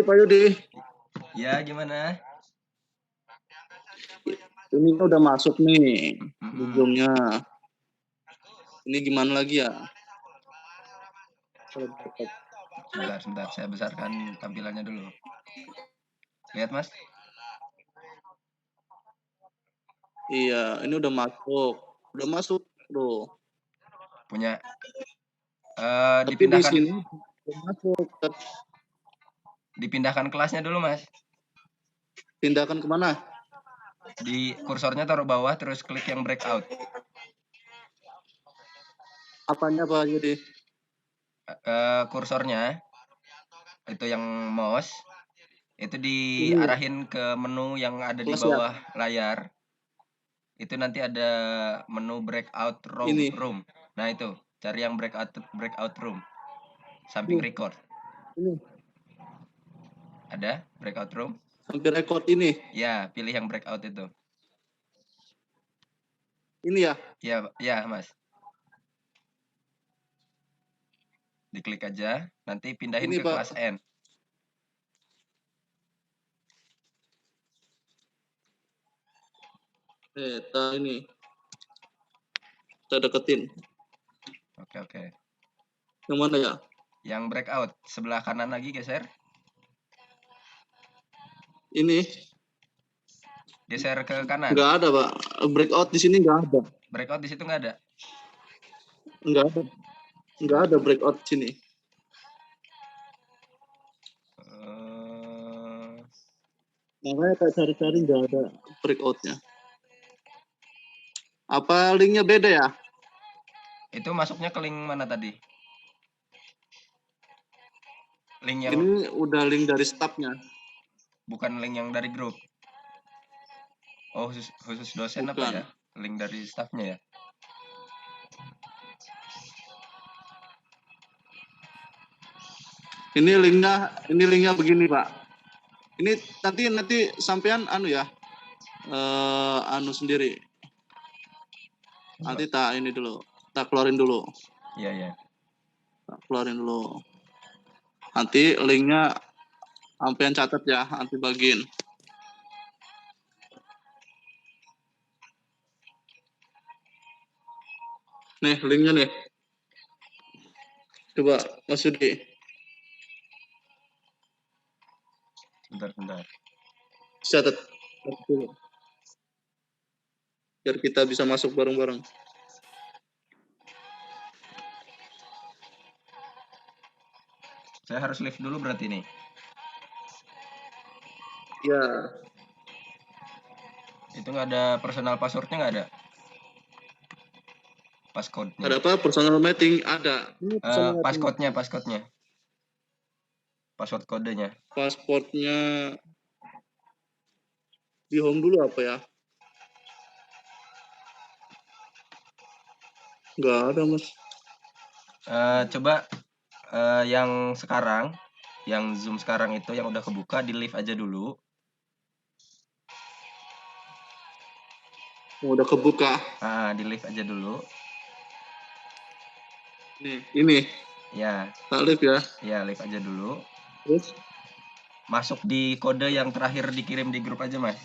Pak Yudi. Ya, gimana? Ini udah masuk nih ujungnya. Ini gimana lagi ya? Sebentar, saya besarkan tampilannya dulu. Lihat, Mas. Iya, ini udah masuk bro. Punya. Tapi Dipindahkan. di sini udah masuk. Dipindahkan kelasnya dulu, Mas. Pindahkan kemana? Di kursornya taruh bawah, terus klik yang breakout. Apanya Pak Yudi? Kursornya itu yang mouse itu diarahin ke menu yang ada di bawah layar. Itu nanti ada menu breakout room. Nah, itu cari yang breakout room samping record. Ini Ada breakout room? Samping record ini. Ya, pilih yang breakout itu. Ini ya? Ya, Mas. Diklik aja, nanti pindahin Ini, ke Pak. kelas N. Ini. Kita deketin. Oke. Yang mana ya? Yang breakout, sebelah kanan lagi geser. Ini. Geser ke kanan. Nggak ada, Pak. Breakout di sini nggak ada. Breakout di situ nggak ada? Nggak ada breakout di sini. Makanya kayak cari-cari nggak ada breakoutnya. Apa linknya beda ya? Itu masuknya ke link mana tadi? Link yang ini udah link dari staffnya. Bukan link yang dari grup. Oh, khusus dosen. Bukan. Apa ya? Link dari staffnya ya? Ini linknya begini Pak. Ini nanti sampean ya. Sendiri. Nanti ini dulu. Tak keluarin dulu. Iya. Tak keluarin dulu. Nanti linknya sampean catat ya, nanti bagiin. Nih linknya nih. Coba Mas Yudi. Bentar. Catat dulu. Biar kita bisa masuk bareng-bareng. Saya harus live dulu berarti nih. Ya. Itu nggak ada personal passwordnya, nggak ada? Passcode-nya. Ada apa? Personal meeting ada. Passcode-nya. Password kodenya. Pasportnya di home dulu apa ya? Nggak ada Mas. Coba yang sekarang, yang Zoom sekarang itu yang udah kebuka, di live aja dulu. Udah kebuka. Di live aja dulu. Nih, ini. Ya. Live ya. Ya, live aja dulu. Terus? Masuk di kode yang terakhir dikirim di grup aja, Mas.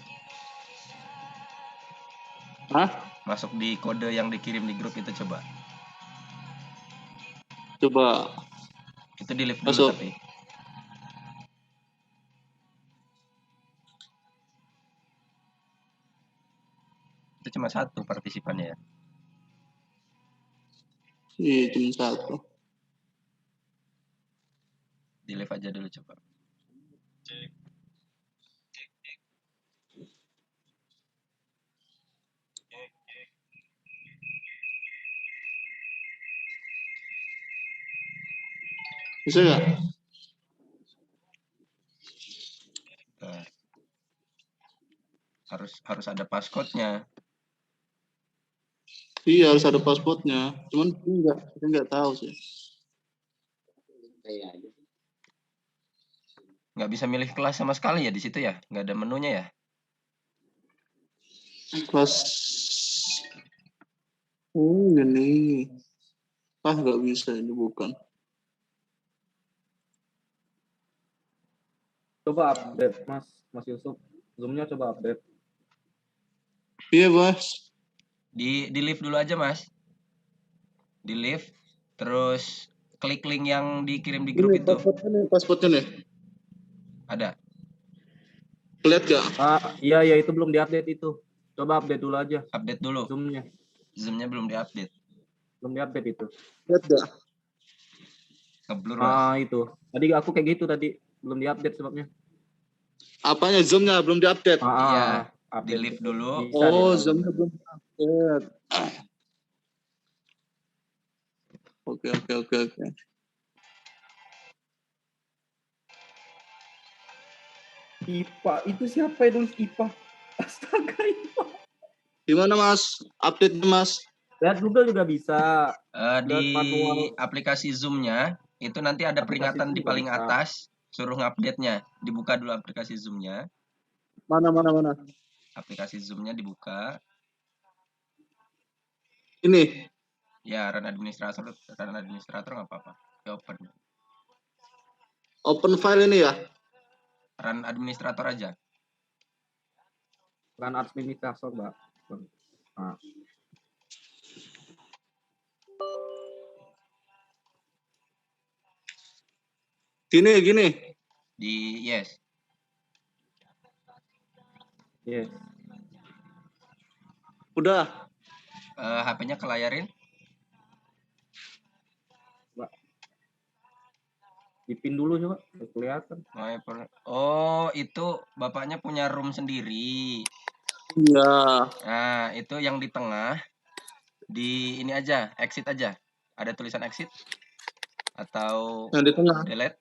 Hah? Masuk di kode yang dikirim di grup itu coba. Itu di live dulu masuk. Tapi. Itu cuma 1 partisipannya ya. Iya, cuma 1. Di live aja dulu coba. Bisa nggak? Harus ada passcode-nya. Iya, harus ada pasportnya. Cuman kita nggak tahu sih. Nggak bisa milih kelas sama sekali ya di situ ya? Nggak ada menunya ya? Kelas. Oh, ini. Nggak bisa, ini bukan. Coba update, Mas Yusuf. Zoom-nya coba update. Iya, Mas. Di lift dulu aja, Mas. Di lift, terus klik link yang dikirim di grup Ini itu. pasportnya nih. Ada. Lihat gak? Iya, itu belum diupdate itu. Coba update dulu aja. Update dulu. Zoom-nya. Zoom-nya belum diupdate. Belum diupdate itu. Lihat gak? Ngeblur, Mas. Itu. Tadi aku kayak gitu tadi. Belum diupdate sebabnya. Apanya? Zoom-nya belum diupdate? Iya. Di Update. lift dulu. Bisa Oh, dia. Zoom-nya belum diupdate. Oke. IPA itu siapa yang nulis IPA? Astaga, IPA. Gimana, Mas? Update, Mas. Lihat Google juga bisa. Di manual. aplikasi Zoom-nya itu nanti ada Aplikasi peringatan Zoom di juga paling bisa. atas, suruh ngupdate-nya. Dibuka dulu aplikasi Zoom-nya. Mana? Aplikasi Zoom-nya dibuka. Ini. Ya, run administrator nggak apa-apa. Di open. Open file ini ya? Run administrator aja. Run administrator, Mbak. Gini. Di yes. Yes. Udah. HP-nya kelayarin. Dipin dulu coba. Kelihatan. Oh, itu bapaknya punya room sendiri. Iya. Nah, itu yang di tengah. Di ini aja, exit aja. Ada tulisan exit atau Yang di tengah. delete.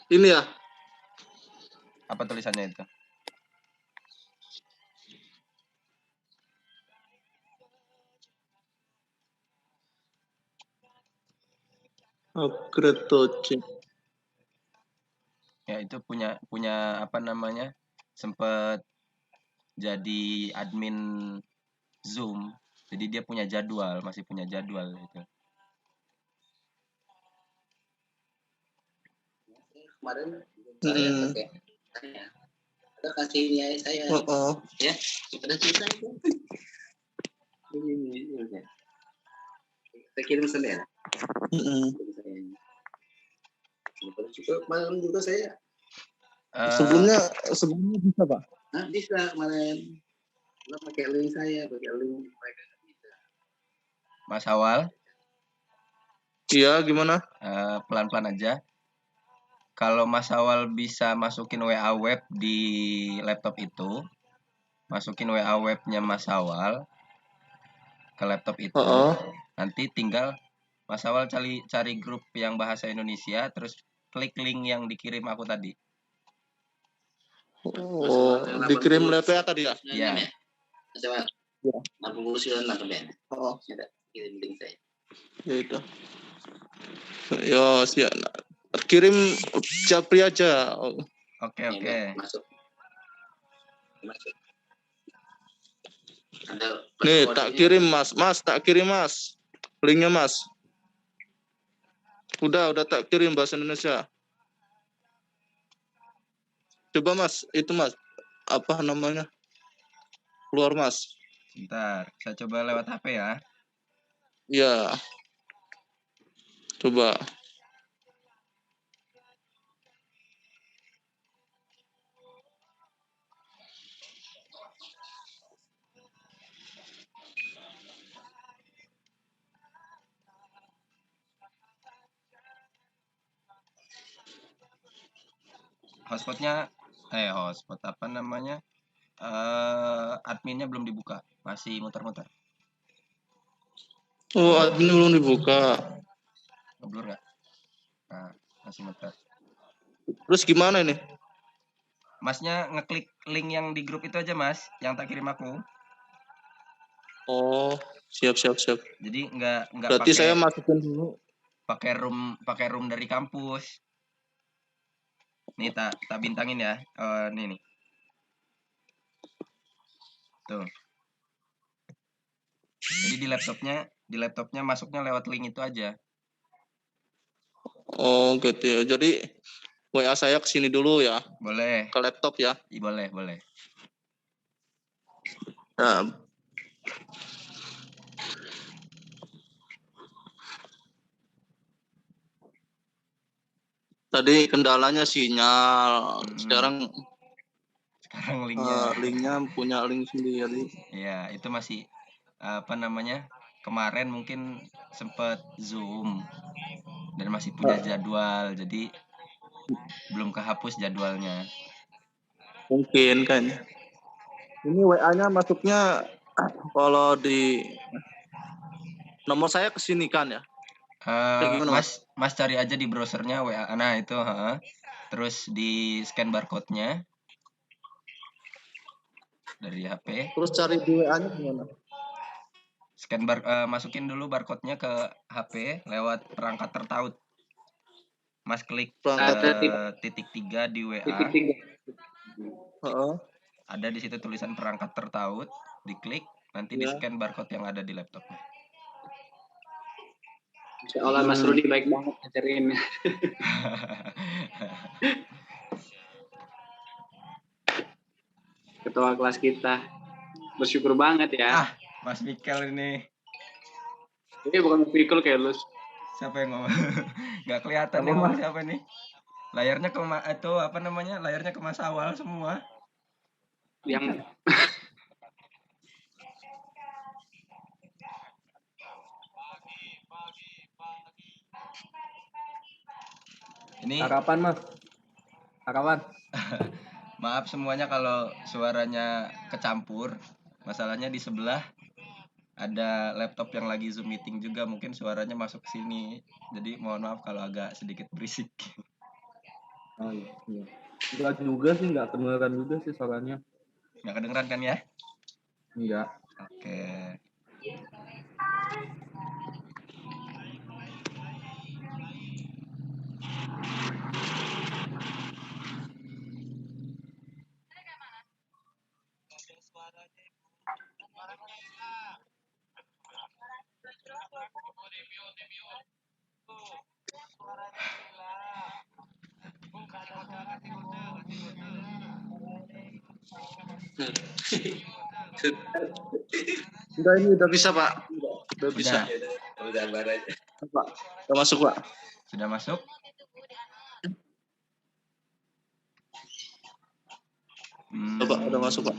Ini ya? Apa tulisannya itu? Upgrade touching. Ya, itu punya apa namanya? Sempet jadi admin Zoom. Jadi dia punya jadwal, masih punya jadwal itu. Kemarin saya pakai ada kasih ini saya ya ada cerita itu ini saya kirim Senin juga malam juga saya sebelumnya bisa Pak? Bisa kemarin pakai link saya pakai link mereka bisa. Mas Awal, iya gimana? Pelan-pelan aja. Kalau Mas Awal bisa masukin WA web di laptop itu, masukin WA webnya Mas Awal ke laptop itu, nanti tinggal Mas Awal cari grup yang bahasa Indonesia, terus klik link yang dikirim aku tadi. Oh, dikirim lewat WA tadi ya? Iya. Coba. Ya. 69 ya. Oh, ada kirim link saya. Ya itu. Yo, siap. Kirim Japri aja. Oke. Masuk. Nih, tak kirim Mas. Tak kirim Mas. Linknya Mas. Udah tak kirim bahasa Indonesia. Coba Mas, itu Mas. Apa namanya? Keluar Mas. Bentar, saya coba lewat HP ya. Iya. Coba. Hotspot apa namanya? Adminnya belum dibuka, masih muter-muter. Oh, admin belum dibuka. Ngeblur nggak? Nah, masih muter. Terus gimana ini? Masnya ngeklik link yang di grup itu aja Mas, yang tak kirim aku. Oh, siap. Jadi nggak berarti saya masukin dulu. pakai room dari kampus. Nih tak bintangin ya. Nih. Tuh. Jadi di laptopnya masuknya lewat link itu aja. Oh gitu ya. Jadi WA saya ke sini dulu ya, Boleh. ke laptop ya. Boleh. Nah, tadi kendalanya sinyal. Sekarang linknya. linknya punya link sendiri. Ya, itu masih apa namanya? Kemarin mungkin sempat Zoom dan masih punya jadwal, jadi belum kehapus jadwalnya. Mungkin kan. Ini WA-nya masuknya kalau di nomor saya ke sini kan ya. Gimana, Mas cari aja di browsernya WA. Nah, itu, terus di scan barcode-nya dari HP. Terus cari di WA-nya gimana? Masukin dulu barcode-nya ke HP lewat perangkat tertaut. Mas klik titik 3 di WA. Ada di situ tulisan perangkat tertaut, diklik, nanti di scan barcode yang ada di laptopnya. Insya Mas Rudi baik banget ngajarin. Ketua kelas kita bersyukur banget ya. Mas Mikel ini. Ini bukan Mikel kayak lu. Siapa yang ngomong? Nggak kelihatan nih ngomong siapa nih. Layarnya layarnya ke Mas Awal semua. Yang ini Harapan Mas. Harapan. Maaf semuanya kalau suaranya kecampur. Masalahnya di sebelah ada laptop yang lagi Zoom meeting juga, mungkin suaranya masuk ke sini. Jadi mohon maaf kalau agak sedikit berisik. Oh iya. Enggak juga sih, enggak kedengeran juga sih suaranya. Nggak kedengeran kan ya? Enggak. Oke. Enggak, ini udah bisa Pak. Udah bisa. Pak, udah masuk Pak. Sudah masuk? Coba udah masuk Pak.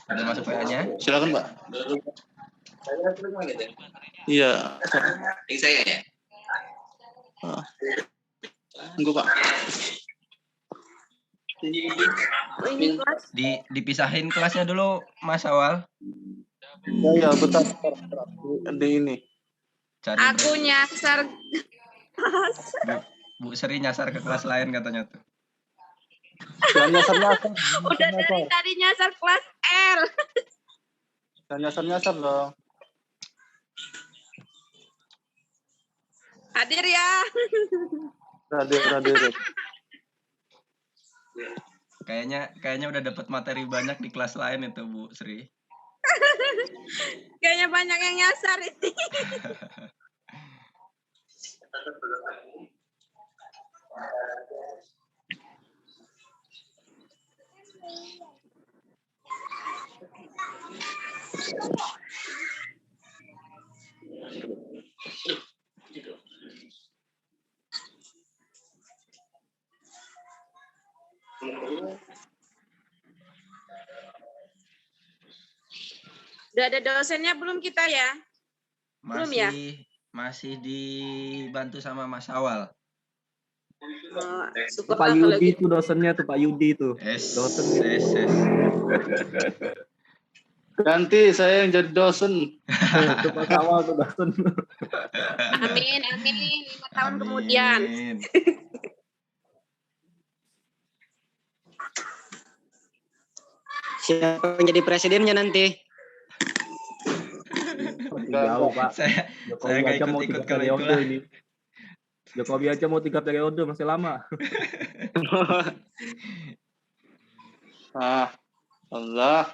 Udah masuk WA-nya? Silakan Pak. Iya. Ini saya ya. Tunggu Pak. Dipisahin kelasnya dulu Mas Awal. Ya bentar. Di ini. Aku nyasar. Bu Sri nyasar ke kelas lain katanya tuh. Nyasar. Udah dari tadi nyasar kelas L. Nyasar dong. Hadir ya. Hadir. Kayaknya udah dapat materi banyak di kelas lain itu Bu Sri. Kayaknya banyak yang nyasar ini. Udah ada dosennya belum kita ya? Belum ya? Masih dibantu sama Mas Awal. Pak Yudi itu dosennya tuh, Pak Yudi itu. Dosennya. Ganti saya yang jadi dosen. Itu Pak Awal tuh dosen. Amin. 5 tahun kemudian. Siapa yang jadi presidennya nanti? Jauh Pak. Saya nggak ikut kalau itu lah. Jokowi aja mau 3 periode, masih lama. Allah.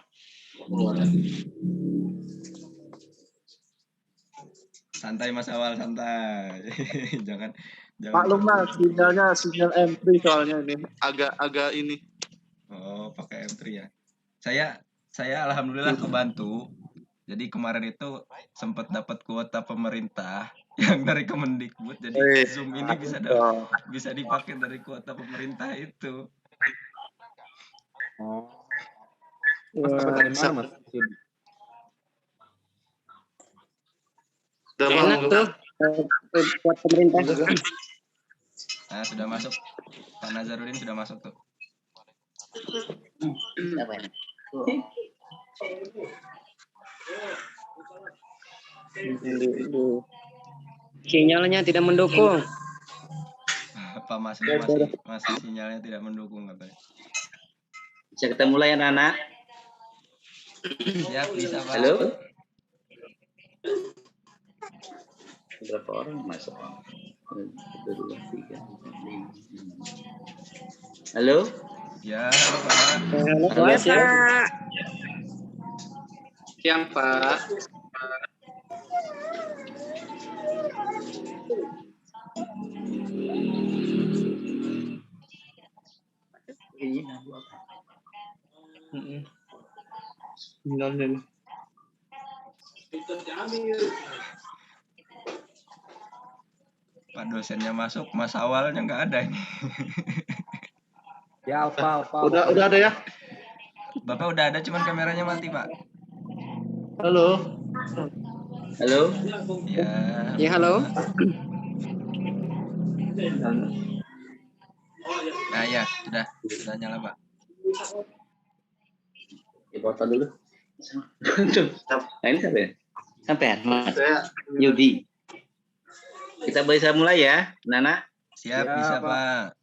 Santai Mas Awal, santai. jangan Maklum Mas, sinyal M3 soalnya ini agak ini. Oh, pakai M3 ya. Saya alhamdulillah kebantu. Jadi kemarin itu sempat dapat kuota pemerintah yang dari Kemendikbud. Jadi Zoom ini bisa dipakai dari kuota pemerintah itu. Oh. Mas dapat dari mana, Mas? Enak tuh buat pemerintah. Nah, sudah masuk. Pak Nazarudin sudah masuk tuh. Sinyalnya tidak mendukung. Pak Mas masih sinyalnya tidak mendukung katanya. Bisa kita mulai anak-anak? Siap, bisa Pak. Halo? Berapa orang masuk? 1, 2, 3, 4, 5, 6. Halo? Ya, Pak. Halo, Ya, siap. Pak. Siang, Pak. Pak dosennya masuk, Mas Awalnya nggak ada ini. Ya, Alfa. Udah ada ya? Bapak udah ada, cuman kameranya mati, Pak. Halo. Halo? Ya. Ya, halo. Nah, ya, sudah nyala, Pak. Dipotong dulu. Nah, ini sampai? Sampai, Mas. Yudi. Kita bisa mulai ya, Nana. Siap, Ya, bisa, Pak. Pak.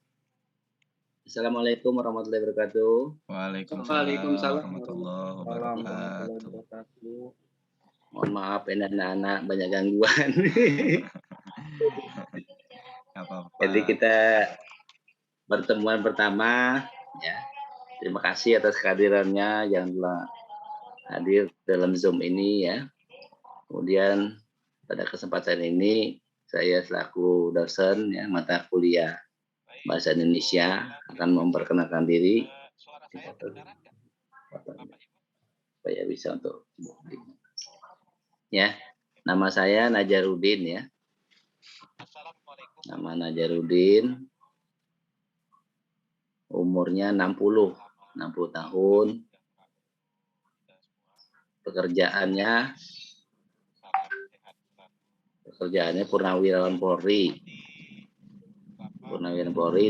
Assalamualaikum warahmatullahi wabarakatuh. Waalaikumsalam warahmatullahi wabarakatuh. Mohon maaf ini anak-anak banyak gangguan. Nggak apa-apa. Jadi kita pertemuan pertama ya. Terima kasih atas kehadirannya yang telah hadir dalam Zoom ini ya. Kemudian pada kesempatan ini saya selaku dosen ya mata kuliah Bahasa Indonesia akan memperkenalkan diri supaya bisa untuk ya. Nama saya Najarudin ya. Nama Najarudin. Umurnya 60 tahun. Pekerjaannya Purnawirawan Polri.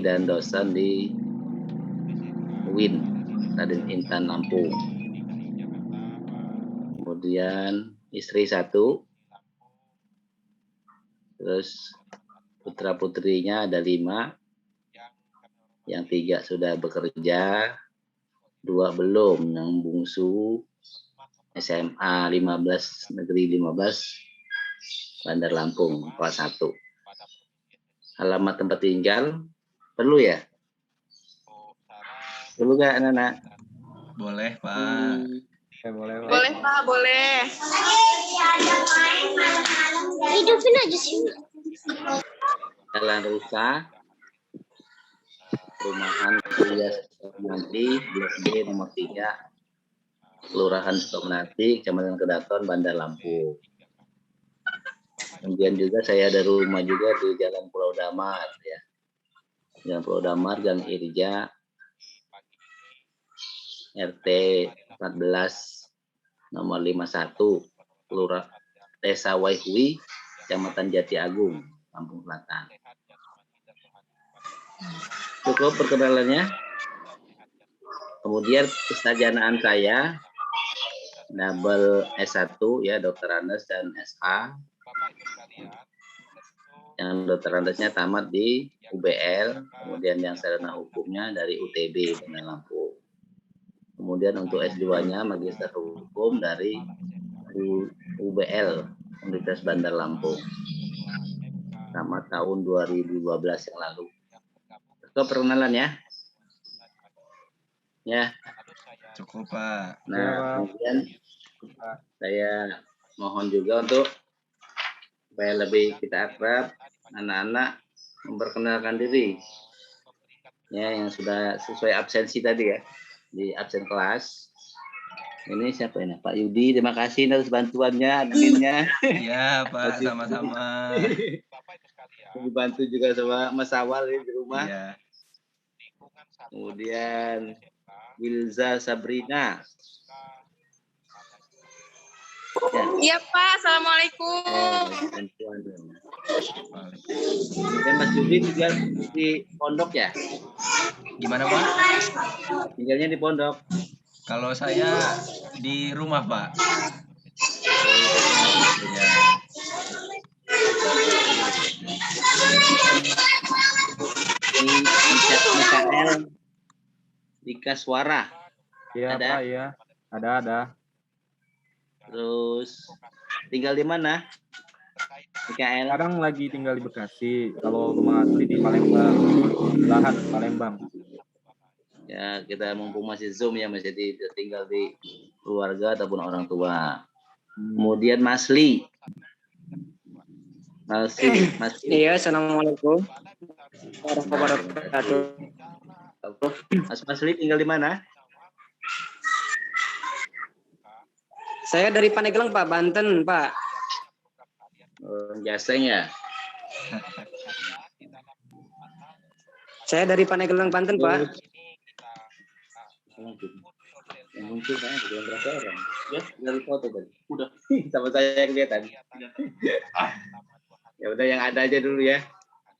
Dan dosen di UIN Raden Intan Lampung. Kemudian istri 1, terus putra putrinya ada 5, yang 3 sudah bekerja, 2 belum, yang bungsu SMA 15 Negeri 15 Bandar Lampung kelas 1. Alamat tempat tinggal perlu ya? Perlu nggak anak-anak? Boleh, Pak. Boleh, Pak. Boleh, Pak, boleh. Hidupin aja sih. Jalan Rusa, Perumahan Kuliah Sukamanati, Blok B nomor 3, Kelurahan Sukamanati, Kecamatan Kedaton, Bandar Lampung. Kemudian juga saya ada rumah juga di Jalan Pulau Damar ya. Jalan Pulau Damar, Gang Irja, RT 14 nomor 51, Kelurahan Desa Waihui, Kecamatan Jati Agung, Lampung Selatan. Cukup perkenalannya. Kemudian kesarjanaan saya double S1 ya, Dr. Andes dan SA. Yang Dr. Andesnya tamat di UBL, kemudian yang sarjana hukumnya dari UTB Bandar Lampung. Kemudian untuk S2-nya Magister Hukum dari UBL Universitas Bandar Lampung. sama tahun 2012 yang lalu. Ke perkenalan ya. Ya. Cukup, Pak. Nah, kemudian saya mohon juga untuk supaya lebih kita akrab, anak-anak memperkenalkan diri. Ya, yang sudah sesuai absensi tadi ya, di absen kelas. Ini siapa ini? Pak Yudi, terima kasih atas bantuannya, adminnya. Iya, Pak, sama-sama. Dibantu juga sama Mas Awal di rumah. Iya. Kemudian Wilza Sabrina. Ya. Iya Pak, Assalamualaikum. Bantuan. Kemudian Mas Yudi tinggal di pondok ya? Gimana, Pak? Tinggalnya di pondok. Kalau saya di rumah, Pak. Ya. Ini Mikael Dika Suara. Iya, Ada? Pak, iya. Ada. Terus tinggal di mana? Mikael. Sekarang lagi tinggal di Bekasi. Kalau rumah asli di Palembang. Lahat Palembang. Ya, kita mumpung masih Zoom ya, Mas, jadi tinggal di keluarga ataupun orang tua. Kemudian Masli. Masli. Iya, assalamualaikum warahmatullahi wabarakatuh. Mas Masli tinggal di mana? Saya dari Pandeglang, Pak, Banten, Pak. Jaseng ya. Saya dari Pandeglang, Banten, Pak. Yang mungkin saya belum berapa orang. Ya, dari foto tadi. Udah. Sama saya yang lihat tadi. Ya udah yang ada aja dulu ya.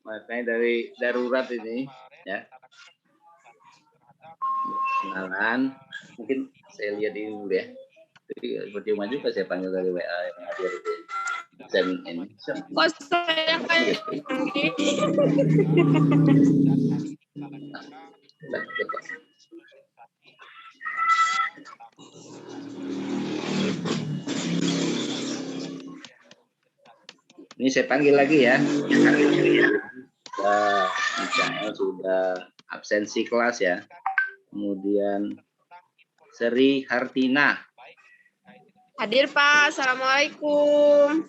Makanya dari darurat ini ya. Kenalan. Mungkin saya lihat ini dulu ya. Jadi percuma juga saya panggil dari WA yang hadir di dan ini. Kok saya kayak Ini saya panggil lagi ya. Misalnya sudah absensi kelas ya. Kemudian Sri Hartina. hadir Pak, Assalamualaikum.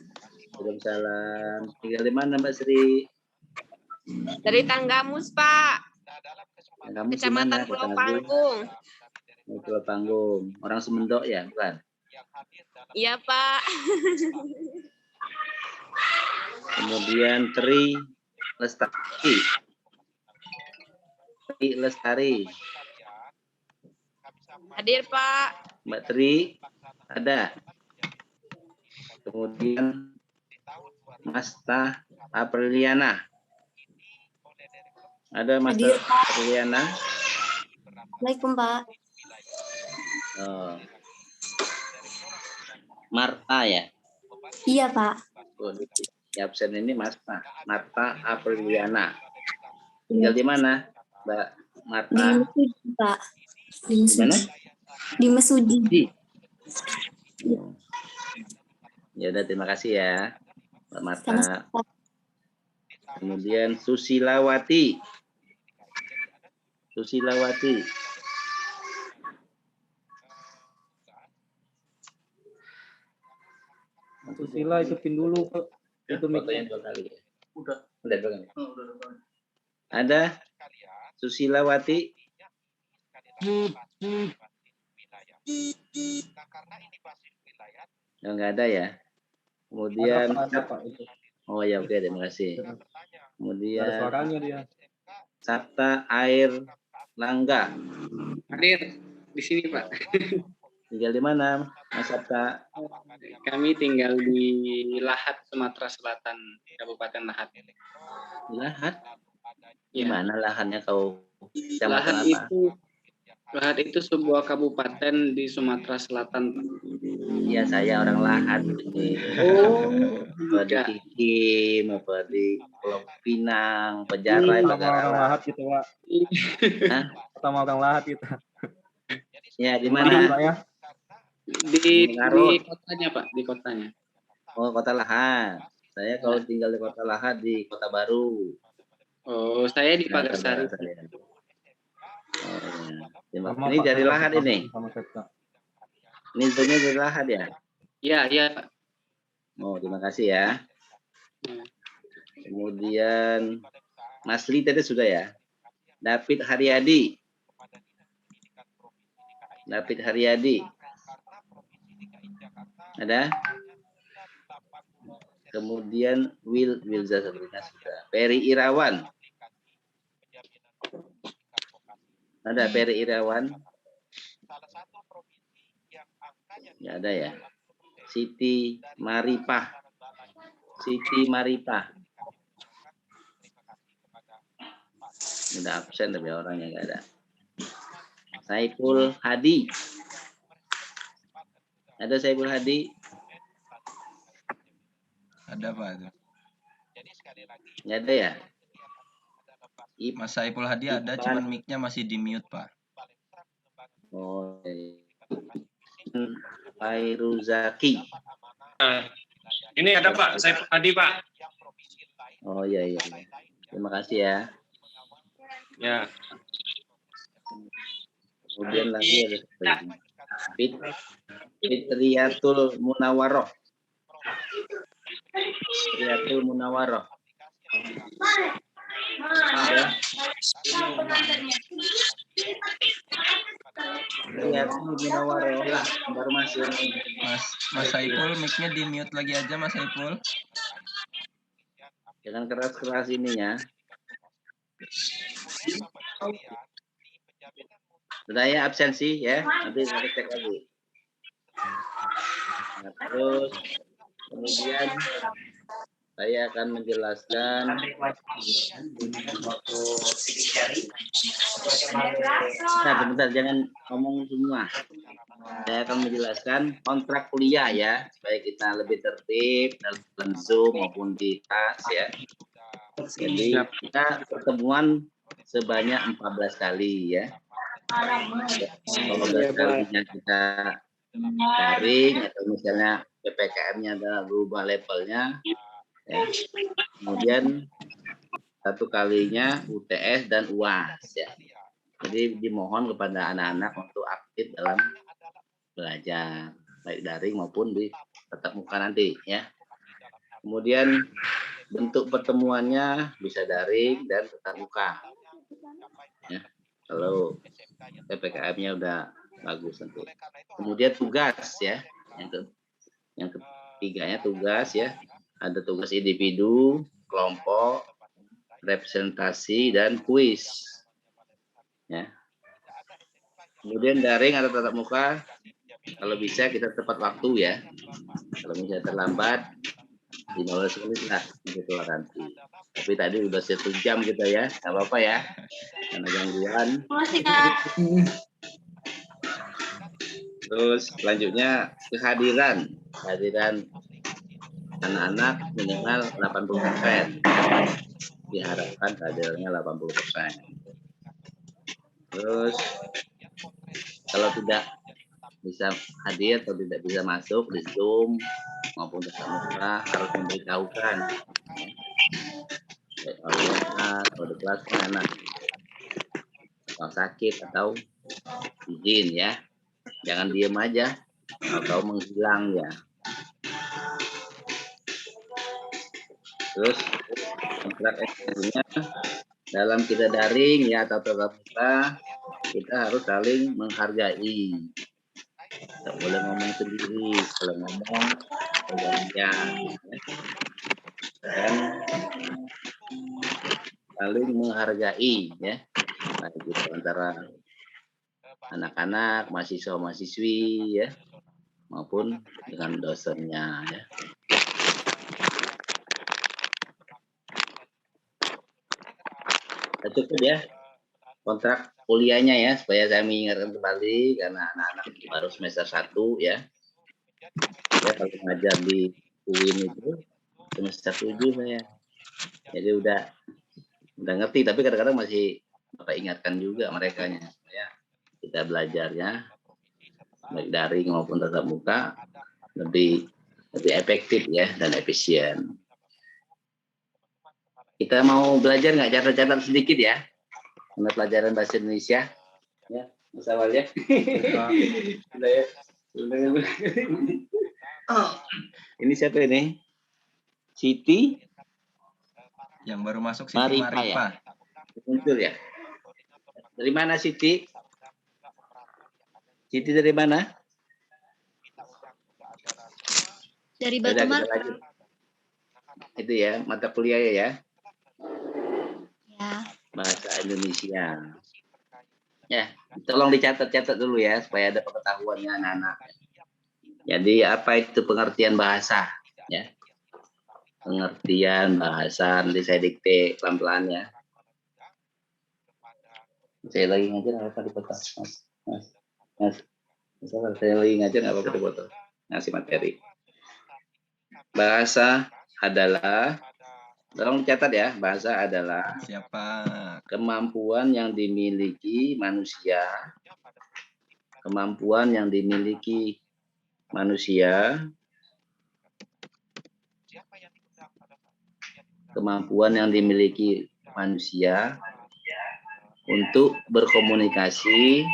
Waalaikumsalam. Tinggal di mana Mbak Sri? Dari Tanggamus Pak, Kamu Kecamatan Pulau Panggung. Pulau Panggung. Orang Semendok ya, bukan? Iya Pak. Kemudian Tri Lestari. Tri Lestari. Hadir Pak. Mbak Tri ada. Kemudian Masta Apriliana. Ada Masta Apriliana. Assalamualaikum, Pak. Oh. Marta ya. Iya, Pak. Oh, di absen ini Marta Apriliana. Tinggal di mana, Mbak Marta? Di Mesuji, Pak. Di Di mana? Di Mesuji. Ya udah, terima kasih ya, Mbak Marta. Sama-sama. Kemudian Susilawati. Susila hidupin dulu, Pak. Itu fotonya 2 kali ya. Udah 2 kali. Ada Susilawati. Enggak ada ya. Kemudian ada, Pak, itu. oh ya, oke, terima kasih. Ada Kemudian suaranya dia. Sabta Air Langga. Hadir di sini Pak. Tinggal di mana, Mas Sabta? Kami tinggal di Lahat, Sumatera Selatan, Kabupaten Lahat. Lahat? Di Ya. mana lahannya kau? Kecamatan Lahat itu sebuah kabupaten di Sumatera Selatan. Iya, saya orang Lahat ini. Oh, Apa di Kikim, apa di Pulau Pinang, Pejarai, Sama orang Lahat gitu, Pak. Hah? Sama orang Lahat gitu. Ya, di Mana, mana? Pak, ya? di Garut. kotanya Pak, di kotanya. Oh, Kota Lahat. Saya kalau tinggal di Kota Lahad di Kota Baru. Oh, saya di Nah, Pagarsari. saudara saya. Oh, ya. Sama, Ini Pak, dari sama, Lahad sama, ini. sama Septa. Ini zoomnya dari Lahad ya. Iya, iya, Pak. Oh, terima kasih ya. Kemudian Mas Li tadi sudah ya. David Haryadi. David Haryadi. Ada? Kemudian Wilza Sabrina sudah. Peri Irawan. Ada Peri Irawan? Ya ada ya. Siti Maripah. Siti Maripah. Udah absen tapi orangnya nggak ada. Saiful Hadi. Ada Saiful Hadi? Ada Pak itu. Nggak ada ya? Mas Saiful Hadi ada, cuman mic-nya masih di mute Pak. Oh, Fairuzaki. Ini ada Pak, Saiful Hadi Pak. Oh iya iya. Terima kasih ya. Ya. Kemudian lagi ada Fitriyatul Munawaroh. Fitriyatul Munawaroh. Ada. Fitriyatul Munawaroh. Baru masuk. Mas Saiful, mic-nya di mute lagi aja Mas Saiful. Jangan keras-keras ininya. Saya absensi ya, nanti saya cek lagi. Nah, terus kemudian saya akan menjelaskan. Nah, sebentar jangan ngomong semua. Saya akan menjelaskan kontrak kuliah ya, supaya kita lebih tertib dalam Zoom maupun di tas ya. Jadi kita pertemuan sebanyak 14 kali ya. 14 kalinya kita daring atau misalnya PPKM-nya ada berubah levelnya ya. Kemudian satu kalinya UTS dan UAS ya. Jadi dimohon kepada anak-anak untuk aktif dalam belajar baik daring maupun di tatap muka nanti ya. Kemudian bentuk pertemuannya bisa daring dan tatap muka ya. Kalau PPKM-nya udah bagus nanti. Kemudian tugas ya. Yang ketiganya tugas ya. Ada tugas individu, kelompok, representasi dan kuis. Ya. Kemudian daring atau tatap muka, kalau bisa kita tepat waktu ya. Kalau misalnya terlambat, 15 menit lah gitu nanti. Tapi tadi udah 1 jam kita ya, nggak apa-apa ya. Karena gangguan. Terus selanjutnya kehadiran anak-anak minimal 80%. Diharapkan kehadirannya 80%. Terus kalau tidak bisa hadir atau tidak bisa masuk di Zoom maupun tatap muka harus memberitahukan kalau di kelas anak atau sakit atau izin ya, jangan diem aja atau menghilang ya. Terus kontrak ekstensinya dalam kita daring ya atau tatap muka kita harus saling menghargai. Tidak boleh ngomong sendiri, kalau ngomong bergantian dan saling menghargai ya, baik itu antara anak-anak, mahasiswa-mahasiswi ya, maupun dengan dosennya ya. Cukup ya kontrak kuliahnya ya, supaya saya mengingatkan kembali karena anak-anak baru semester 1 ya. Ya kalau ngajar di UIN itu semester 7 saya. Jadi udah ngerti, tapi kadang-kadang masih Bapak ingatkan juga merekanya ya. Kita belajarnya baik daring maupun tatap muka lebih efektif ya dan efisien. Kita mau belajar nggak catat-catat sedikit ya? Untuk pelajaran bahasa Indonesia. Ya, Mas Awal ya. Sudah ya. Oh, ini siapa ini? Siti Yang baru masuk Siti Maripa Maripa. ya? Muncul ya? Dari mana Siti? Siti dari mana? Dari Beda, Batu kita Mara. lanjut. Itu ya, mata kuliah ya. Ya. Bahasa Indonesia. Ya, tolong dicatat-catat dulu ya, supaya ada pengetahuannya anak-anak. Jadi apa itu pengertian bahasa? Ya, pengertian bahasa. Nanti saya dikte pelan-pelan ya. Saya lagi ngajar apa dipotong? Mas. Saya lagi ngajar nggak apa-apa dipotong. Ngasih materi. Bahasa adalah, tolong catat ya, bahasa adalah Siapa? kemampuan yang dimiliki manusia, kemampuan yang dimiliki manusia, kemampuan yang dimiliki manusia untuk berkomunikasi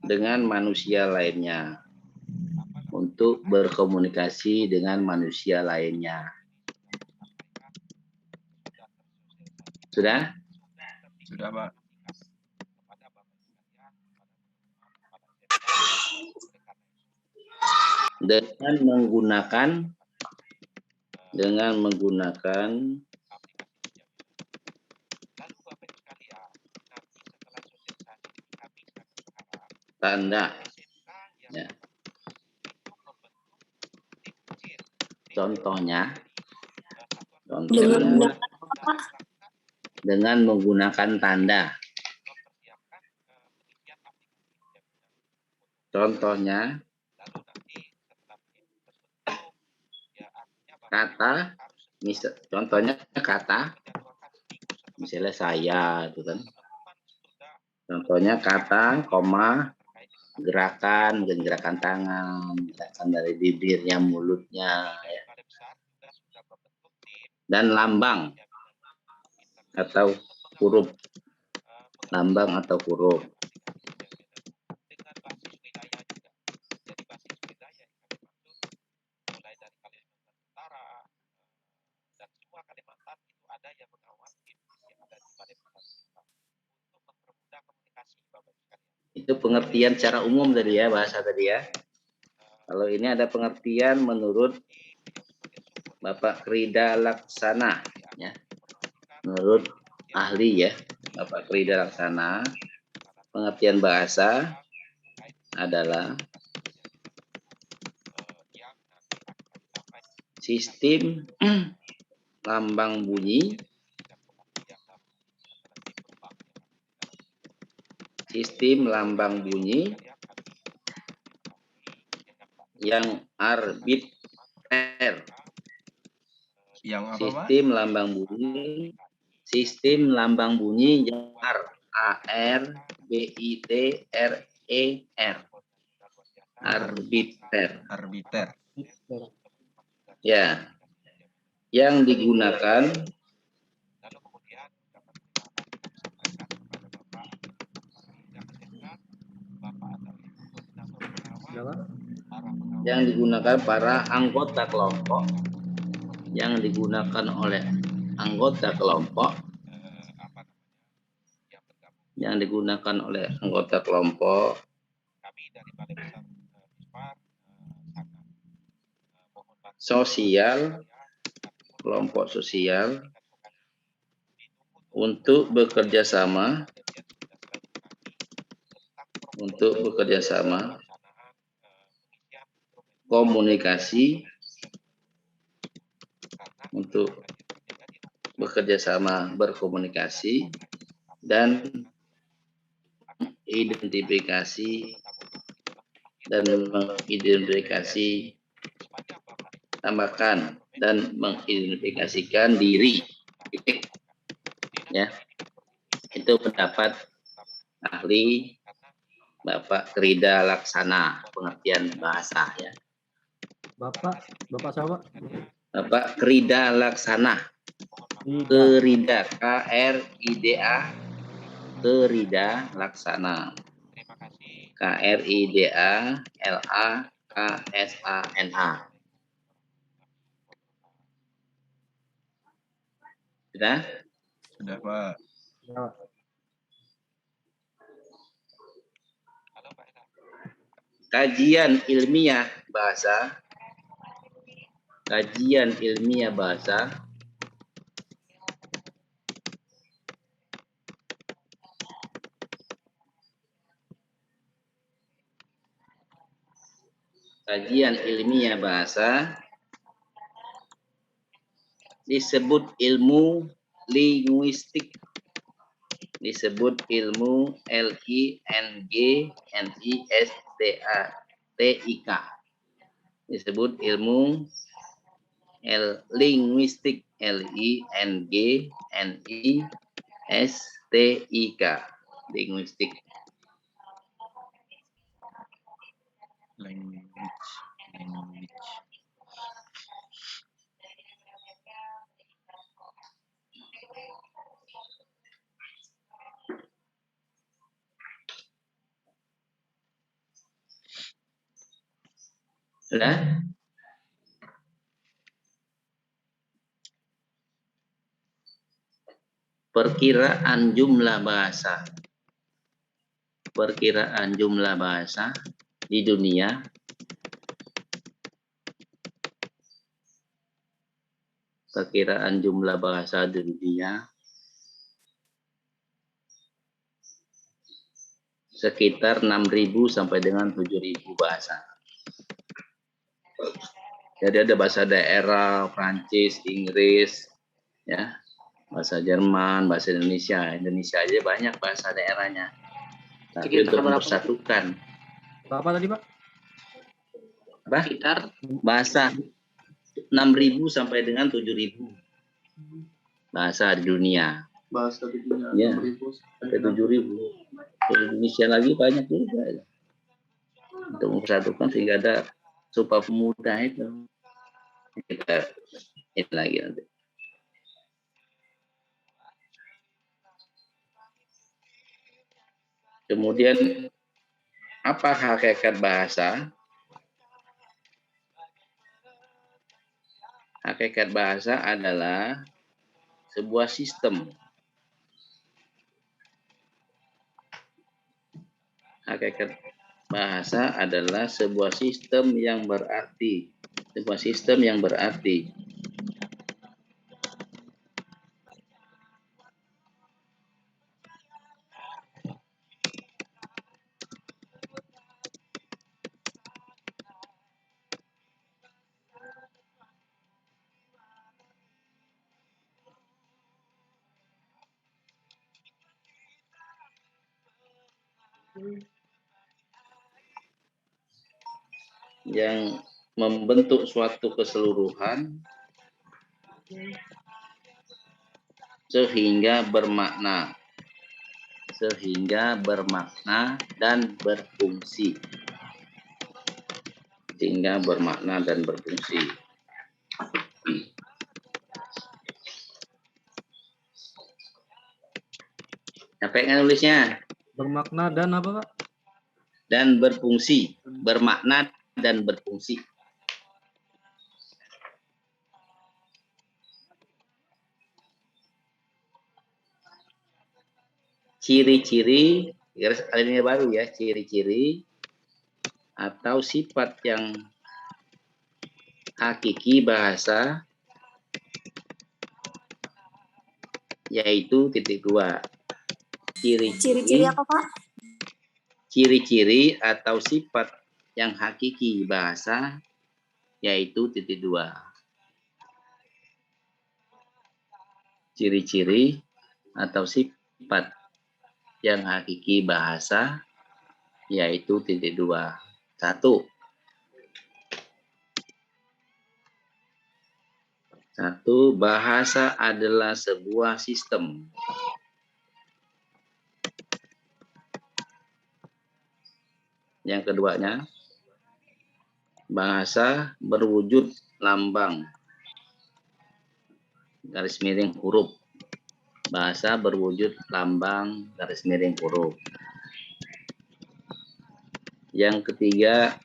dengan manusia lainnya, untuk berkomunikasi dengan manusia lainnya. Sudah? Sudah, Pak. Dengan menggunakan tanda ya. Contohnya dengan menggunakan tanda. Contohnya kata, contohnya kata, misalnya saya, itu kan. Contohnya kata, koma, gerakan, dan gerakan tangan, gerakan dari bibirnya, mulutnya, ya. Dan lambang atau huruf, lambang atau huruf. Itu pengertian secara umum tadi ya, bahasa tadi ya. Kalau ini ada pengertian menurut Bapak Krida Laksana ya. Menurut ahli ya, Bapak Krida Laksana, pengertian bahasa adalah sistem lambang bunyi, yang arbiter. Yang apa, Pak? Sistem lambang bunyi yang arbiter. Arbiter. Ya. Yang digunakan para anggota kelompok, yang digunakan oleh anggota kelompok, sosial, kelompok sosial, untuk bekerja sama, komunikasi, untuk bekerja sama, berkomunikasi, dan mengidentifikasikan diri. Ya. Itu pendapat ahli Bapak Krida Laksana, pengertian bahasa ya. Bapak siapa? Krida laksana. Krida, KRIDA, Krida laksana. KRIDA LAKSANA. Sudah? Sudah, Pak. Kajian ilmiah bahasa. Kajian ilmiah bahasa. Kajian ilmiah bahasa disebut ilmu linguistik. Disebut ilmu LINGUISTIK. Disebut ilmu linguistik. LINGUISTIK. Linguistik. Language. Sudah? Perkiraan jumlah bahasa. Perkiraan jumlah bahasa di dunia. Perkiraan jumlah bahasa di dunia sekitar 6.000 sampai dengan 7.000 bahasa. Jadi ada bahasa daerah, Prancis, Inggris, ya, bahasa Jerman, bahasa Indonesia. Indonesia aja banyak bahasa daerahnya. Tapi Sekitar untuk berapa? mempersatukan Berapa tadi, Pak? apa? Sekitar Bahasa 6.000 sampai dengan 7.000 bahasa di dunia. Bahasa di dunia Ya. 6.000 Sampai 7.000. Di Indonesia lagi banyak juga. Untuk mempersatukan sehingga ada Sumpah Pemuda itu. Kita ini lagi nanti. Kemudian apa hakikat bahasa? Hakikat bahasa adalah sebuah sistem. Hakikat bahasa adalah sebuah sistem yang berarti. Sebuah sistem yang berarti. Yang membentuk suatu keseluruhan sehingga bermakna dan berfungsi. Sehingga bermakna dan berfungsi. Sampai nggak nulisnya? Bermakna dan apa, Pak? Dan berfungsi, bermakna dan berfungsi. Ciri-ciri, garis alinea baru ya, ciri-ciri atau sifat yang hakiki bahasa yaitu titik dua. Ciri-ciri apa, Pak? Ciri-ciri atau sifat yang hakiki bahasa yaitu titik dua. Ciri-ciri atau sifat yang hakiki bahasa yaitu titik dua. 1. Bahasa adalah sebuah sistem. Yang keduanya, bahasa berwujud lambang. garis miring huruf. Bahasa berwujud lambang garis miring huruf. Yang ketiga,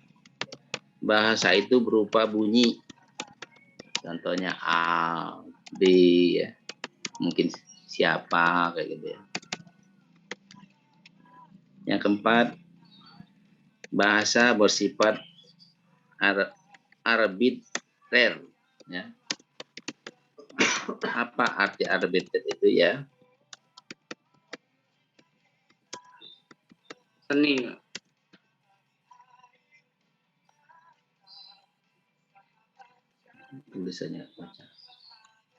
bahasa itu berupa bunyi. Contohnya A, B, ya. Mungkin siapa, kayak gitu ya. Yang keempat, bahasa bersifat arbitrer. Ya. Apa arti arbitrer itu ya? Seni. Tulisannya baca.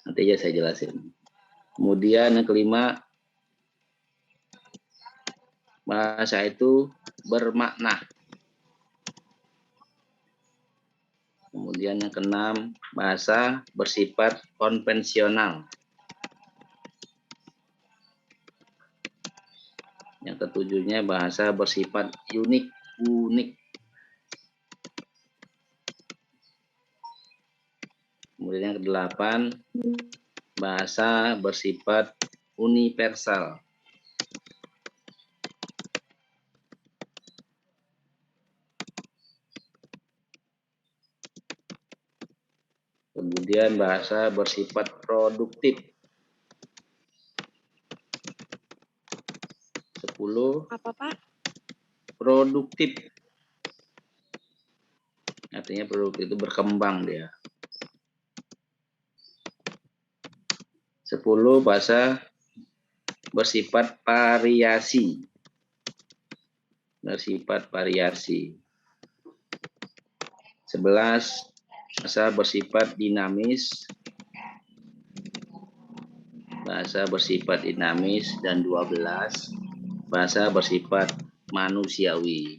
Nanti ya saya jelasin. Kemudian yang kelima, bahasa itu bermakna. Kemudian yang keenam, bahasa bersifat konvensional. Yang ketujuhnya, bahasa bersifat unik. Kemudian yang kedelapan, bahasa bersifat universal. Kemudian bahasa bersifat produktif. 10. Apa, Pak? Produktif. Artinya produktif itu berkembang dia. 10. Bahasa bersifat variasi. Bersifat variasi. 11. Bahasa bersifat dinamis. Bahasa bersifat dinamis. Dan 12. Bahasa bersifat manusiawi.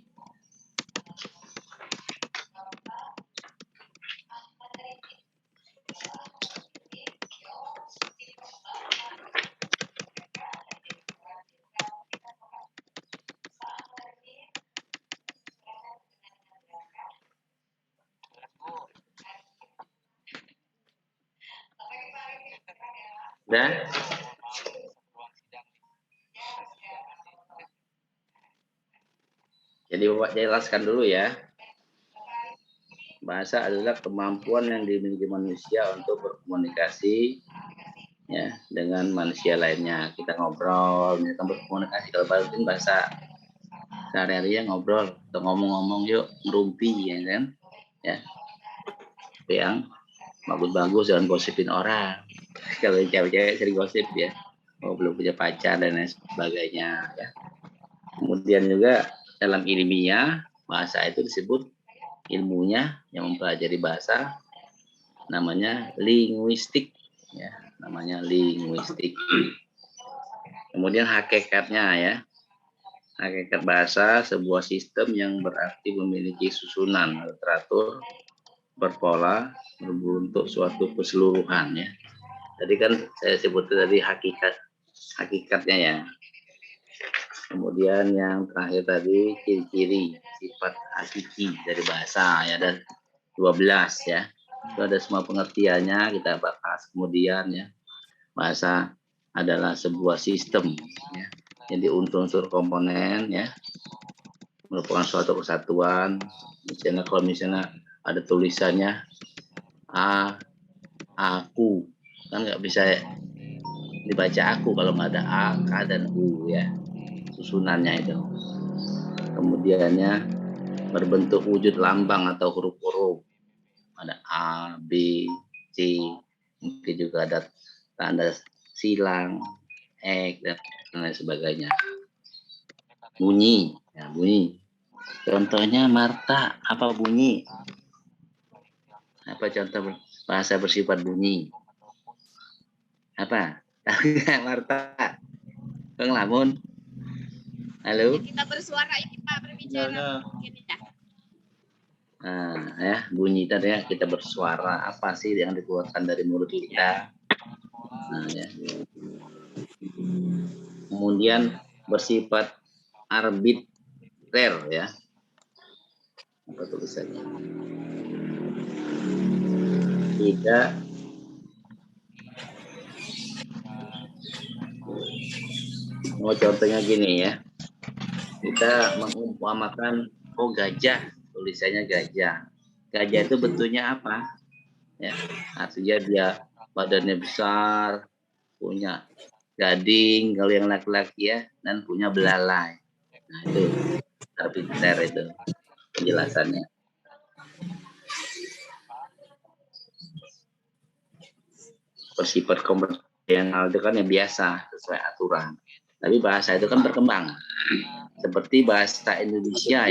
Dan jadi Bapak jelaskan dulu ya. Bahasa adalah kemampuan yang dimiliki manusia untuk berkomunikasi ya dengan manusia lainnya. Kita ngobrol, kita berkomunikasi. Kalau bahasa sehari-hari ngobrol atau ngomong-ngomong yuk ngerumpi ya kan. Ya. Yang bagus-bagus jangan gosipin orang. Kalau cewek-cewek sering gosip ya. Belum punya pacar dan lain sebagainya ya. Kemudian juga dalam ilmiah bahasa itu disebut ilmunya yang mempelajari bahasa namanya linguistik ya, namanya linguistik. Kemudian hakikatnya ya. Hakikat bahasa sebuah sistem yang berarti memiliki susunan teratur, berpola, berbentuk suatu keseluruhan ya. Tadi kan saya sebut tadi hakikatnya ya. Kemudian yang terakhir tadi ciri-ciri sifat hakiki dari bahasa ya, ada 12 ya. Itu ada semua pengertiannya kita bahas kemudian ya. Bahasa adalah sebuah sistem ya. Jadi unsur-unsur komponen ya merupakan suatu kesatuan. Misalnya kalau misalnya ada tulisannya aku kan nggak bisa dibaca aku kalau nggak ada a, k dan u ya. Susunannya itu. Kemudiannya berbentuk wujud lambang atau huruf-huruf. Ada A, B, C, mungkin juga ada tanda silang, X, dan lain sebagainya. Bunyi, ya bunyi. Contohnya Marta, apa bunyi? Apa contoh bahasa bersifat bunyi? Apa? Marta? Bang Lamun? Halo? Kita bersuara ini Pak, berbicara mungkin ya. Nah, ya bunyi tadi ya, kita bersuara apa sih yang dikeluarkan dari mulut kita. Nah, ya. Kemudian bersifat arbitrer ya. Apa tulisannya? Mau contohnya gini ya. Kita mengumpamakan gajah, tulisannya gajah. Gajah itu bentuknya apa? Ya, artinya dia badannya besar, punya gading kalau yang laki-laki ya, dan punya belalai. Nah itu pinter itu penjelasannya. Bersifat konvensional itu kan yang biasa sesuai aturan. Tapi bahasa itu kan berkembang. Seperti bahasa Indonesia.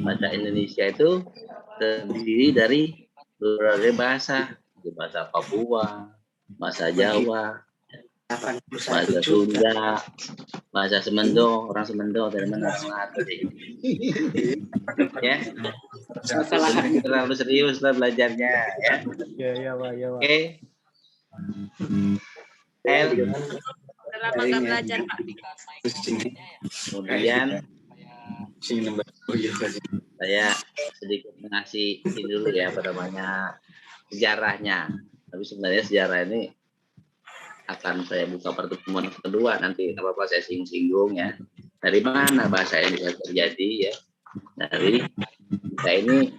Bahasa Indonesia itu terdiri dari berbagai bahasa. Bahasa Papua, bahasa Jawa, bahasa Sunda, bahasa Semendo, orang Semendo dari mana orang Latih. Ya, terlalu serius lah belajarnya ya. Ya, Pak. Oke. L. Dalam masa belajar, Pak. Kemudian saya sedikit mengasih ini dulu ya, apa namanya, sejarahnya. Tapi sebenarnya sejarah ini akan saya buka pertemuan kedua nanti, apa-apa saya singgung ya. Dari mana bahasa ini bisa terjadi ya? Dari kita ini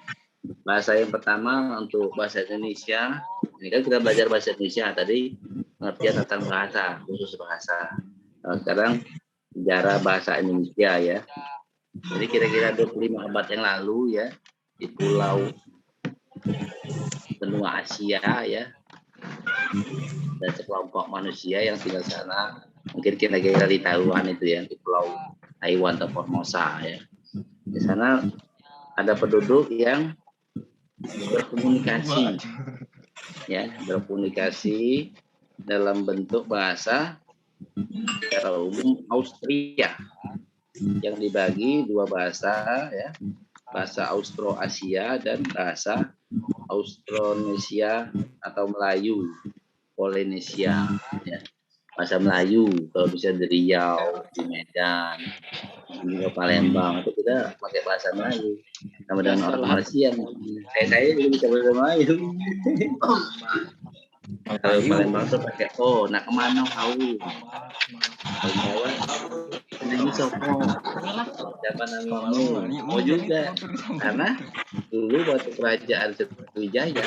bahasa yang pertama untuk bahasa Indonesia. Ini kan kita belajar bahasa Indonesia tadi, pengertian tentang bahasa, khusus bahasa. Nah, sekarang sejarah bahasa Indonesia ya. Jadi kira-kira 25 abad yang lalu ya, di pulau benua Asia ya, dan sekelompok manusia yang tinggal sana, mungkin kira-kira di Taiwan itu ya, di pulau Taiwan atau Formosa ya. Di sana ada penduduk yang berkomunikasi ya, berkomunikasi dalam bentuk bahasa secara umum Austria yang dibagi dua bahasa ya, bahasa Austroasia dan bahasa Austronesia atau Melayu Polinesia ya. Bahasa Melayu kalau bisa di Riau, di Medan, di Palembang itu kita pakai bahasa Melayu. Sama dengan orang Malaysia, saya juga bisa bahasa Melayu. Kalau Palembang tuh pakai nak kemana kau? Kalau Jawa ini sopo. Siapa namamu? Oh juga, karena dulu waktu kerajaan Sriwijaya,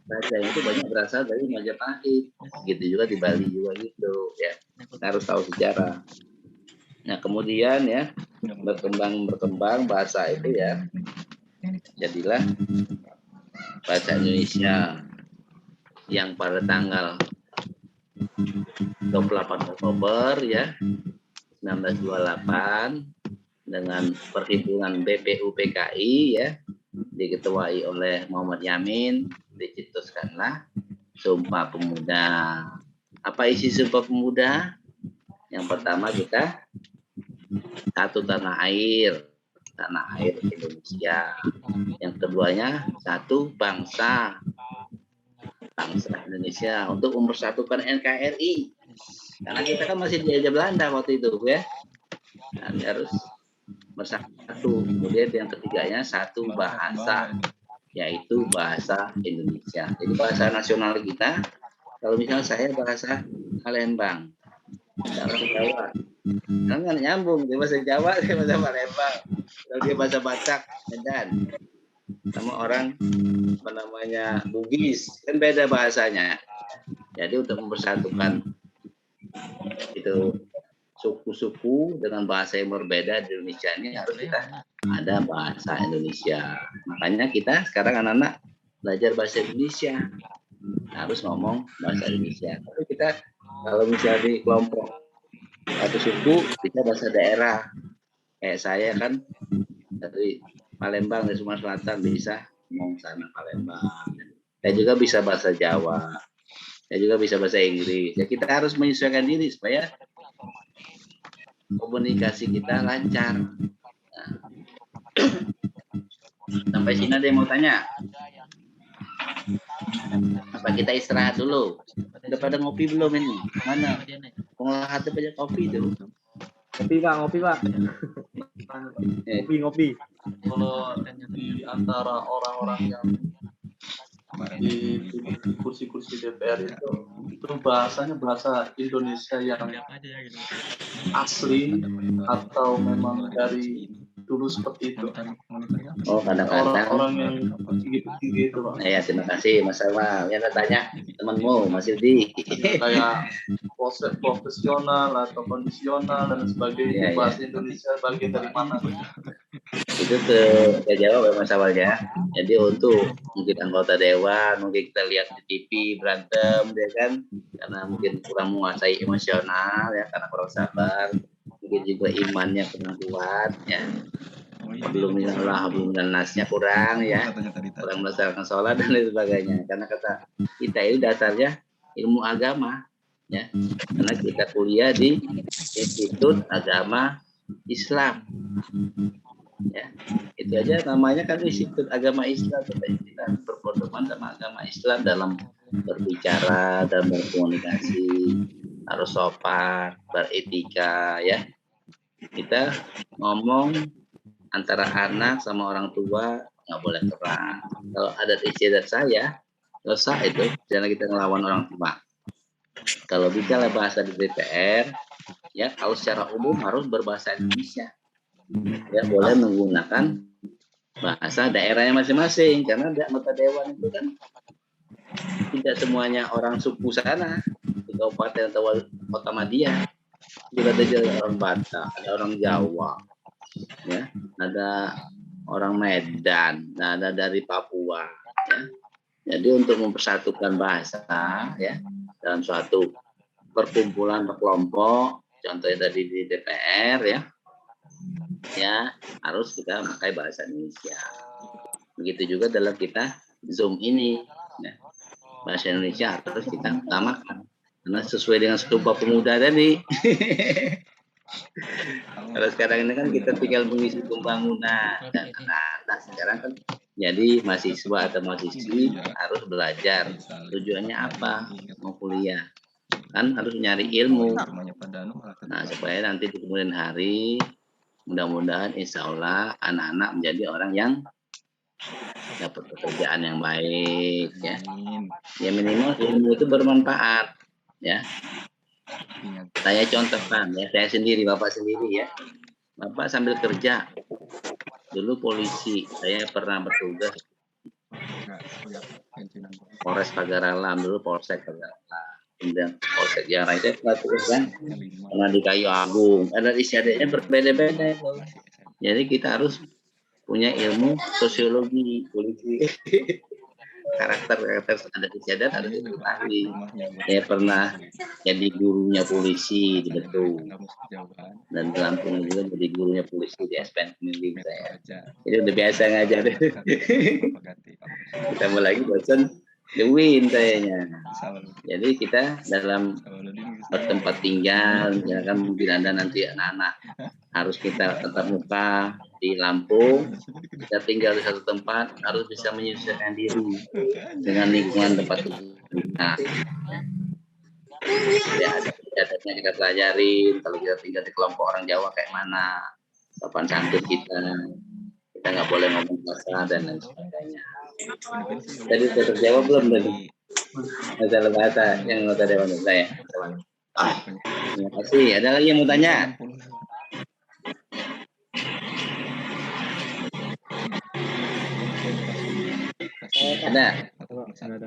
kerajaan itu banyak berasal dari Majapahit. Gitu juga di Bali juga gitu ya. Kita harus tahu sejarah. Nah kemudian ya berkembang bahasa itu ya, jadilah bahasa Indonesia yang pada tanggal 28 Oktober ya 1928 dengan perhimpunan BPUPKI ya, diketuai oleh Muhammad Yamin, dicetuskanlah Sumpah Pemuda. Apa isi Sumpah Pemuda? Yang pertama kita satu tanah air Indonesia. Yang keduanya satu bangsa Indonesia, untuk mempersatukan NKRI. Karena kita kan masih dijajah Belanda waktu itu ya. Dan harus bersatu. Kemudian yang ketiganya satu bahasa, yaitu bahasa Indonesia. Jadi bahasa nasional kita, kalau misalnya saya bahasa Palembang, orang Jawa, kan nyambung, dia bahasa Jawa, dia bahasa Palembang. Kalau dia bahasa Batak, Medan, sama orang apa namanya Bugis, kan beda bahasanya. Jadi untuk mempersatukan itu suku-suku dengan bahasa yang berbeda di Indonesia ini harus kita ada bahasa Indonesia. Makanya kita sekarang anak-anak belajar bahasa Indonesia, harus ngomong bahasa Indonesia. Tapi kita kalau misalnya di kelompok satu suku, kita bahasa daerah. Kayak saya kan dari Palembang, dari Sumatera Selatan, bisa ngomong sana Palembang. Saya juga bisa bahasa Jawa. Saya juga bisa bahasa Inggris. Ya kita harus menyesuaikan diri supaya komunikasi kita lancar. Nah. Sampai sini ada yang mau tanya? Apa kita istirahat dulu? Udah pada ngopi belum ini? Mana? Pengolahan banyak kopi itu. Ngopi Pak. Ngopi. Kalau di antara orang-orang yang di kursi-kursi DPR itu bahasanya bahasa Indonesia yang asli atau memang dari dulu seperti itu. Oh, kadang-kadang. Orang-orang yang tinggi-tinggi itu, Pak. Ya, terima kasih Mas Awal. Yang tanya temanmu, Mas Yudi. Kayak profesional atau kondisional dan sebagainya. Iya, Bahasa iya. Indonesia bagian dari mana? Itu saya jawab ya Mas Awal ya. Jadi untuk mungkin anggota dewan, mungkin kita lihat di TV berantem, ya kan, karena mungkin kurang menguasai emosional ya, karena kurang sabar, mungkin juga imannya kurang kuat ya. Belum nasnya kurang ya, kurang melaksanakan sholat dan lain sebagainya. Karena kata kita ini dasarnya ilmu agama ya, karena kita kuliah di Institut Agama Islam ya, itu aja namanya kan Institut Agama Islam. Kita berpedoman sama agama Islam dalam berbicara dan berkomunikasi, harus sopan, beretika ya. Kita ngomong antara anak sama orang tua nggak boleh keras. Kalau adat istiadat saya dosa itu, jangan kita ngelawan orang tua. Kalau bicara bahasa di DPR ya, kalau secara umum harus berbahasa Indonesia. Ya, boleh menggunakan bahasa daerahnya masing-masing, karena anggota dewan itu kan tidak semuanya orang suku sana di kabupaten atau kota Madia. Juga ada orang Batak, ada orang Jawa, ya, ada orang Medan, ada dari Papua. Ya. Jadi untuk mempersatukan bahasa, ya, dalam suatu perkumpulan kelompok, contohnya tadi di DPR, ya harus kita pakai bahasa Indonesia. Begitu juga dalam kita Zoom ini, ya, bahasa Indonesia harus kita utamakan karena sesuai dengan Sumpah Pemuda tadi. Kalau sekarang ini kan kita tinggal mengisi pembangunan, dan anak sekarang kan jadi mahasiswa atau mahasiswi harus belajar. Tujuannya apa? Mau kuliah kan harus nyari ilmu. Nah, supaya nanti di kemudian hari mudah-mudahan insya Allah anak-anak menjadi orang yang dapat pekerjaan yang baik ya. Ya minimal ilmu itu bermanfaat ya. Saya contohkan ya, saya sendiri, Bapak sendiri ya. Bapak sambil kerja. Dulu polisi, saya pernah bertugas Polres Pagaralam, dulu Polsek Pagaralam. Kemudian Polsek Jakarta itu tugas kan pernah di Kayu Agung. Ada istiadatnya berbeda-beda. Jadi kita harus punya ilmu sosiologi polisi. Karakter adat istiadat harus diketahui. Saya pernah jadi gurunya polisi di Betul, dan di Lampung juga jadi gurunya polisi di SPN Pemilih saya. Jadi udah biasa ngajar. Ditambah lagi bosan Win kayaknya. Jadi kita dalam bertempat tinggal, misalkan mungkin Anda nanti anak-anak harus kita tetap muka di Lampung, kita tinggal di satu tempat harus bisa menyesuaikan diri dengan lingkungan tempat kita. Ya, adatnya kita pelajarin. Kalau kita tinggal di kelompok orang Jawa kayak mana, sopan santun kita nggak boleh ngomong kasar dan lain sebagainya. Tadi sudah terjawab belum tadi? Masalah bahasa yang nggak ada dewan saya. Terima kasih. Ada lagi yang mau tanya?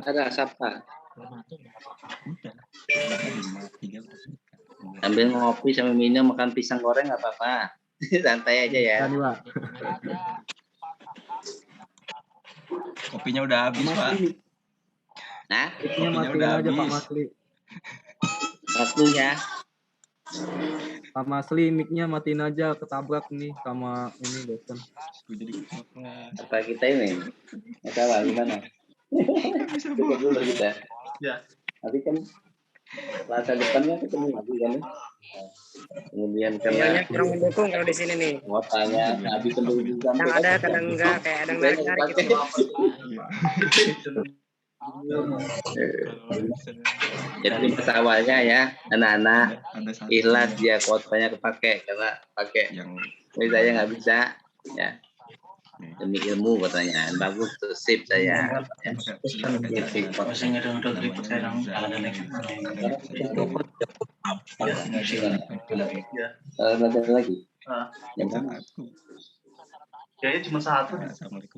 Ada siapa? Sambil ngopi sambil minum makan pisang goreng nggak apa-apa. Santai aja ya. Kopinya udah habis, Pak. Nah, kopinya udah aja habis. Pak Masli. Waktunya. Pak Masli, mic-nya matiin aja, ketabrak nih sama ini dosen. Apa kita ini? Masalah gimana? Cukup dulu kita. Ya. Nanti kan Selasa depannya ketemu lagi kan? Kemudian karena kurang mendukung kalau di sini nih. kuotanya habis kembali juga. Kadang ada, kadang enggak, kayak ada narik-narik gitu. Jadi masa awalnya ya anak-anak ikhlas dia kuotanya kepake karena pakai. Jadi saya nggak bisa ya. demi ilmu pertanyaan. Bagus tuh, sip saya. Ya. Belajar lagi. Yang mana? Kayaknya cuma satu.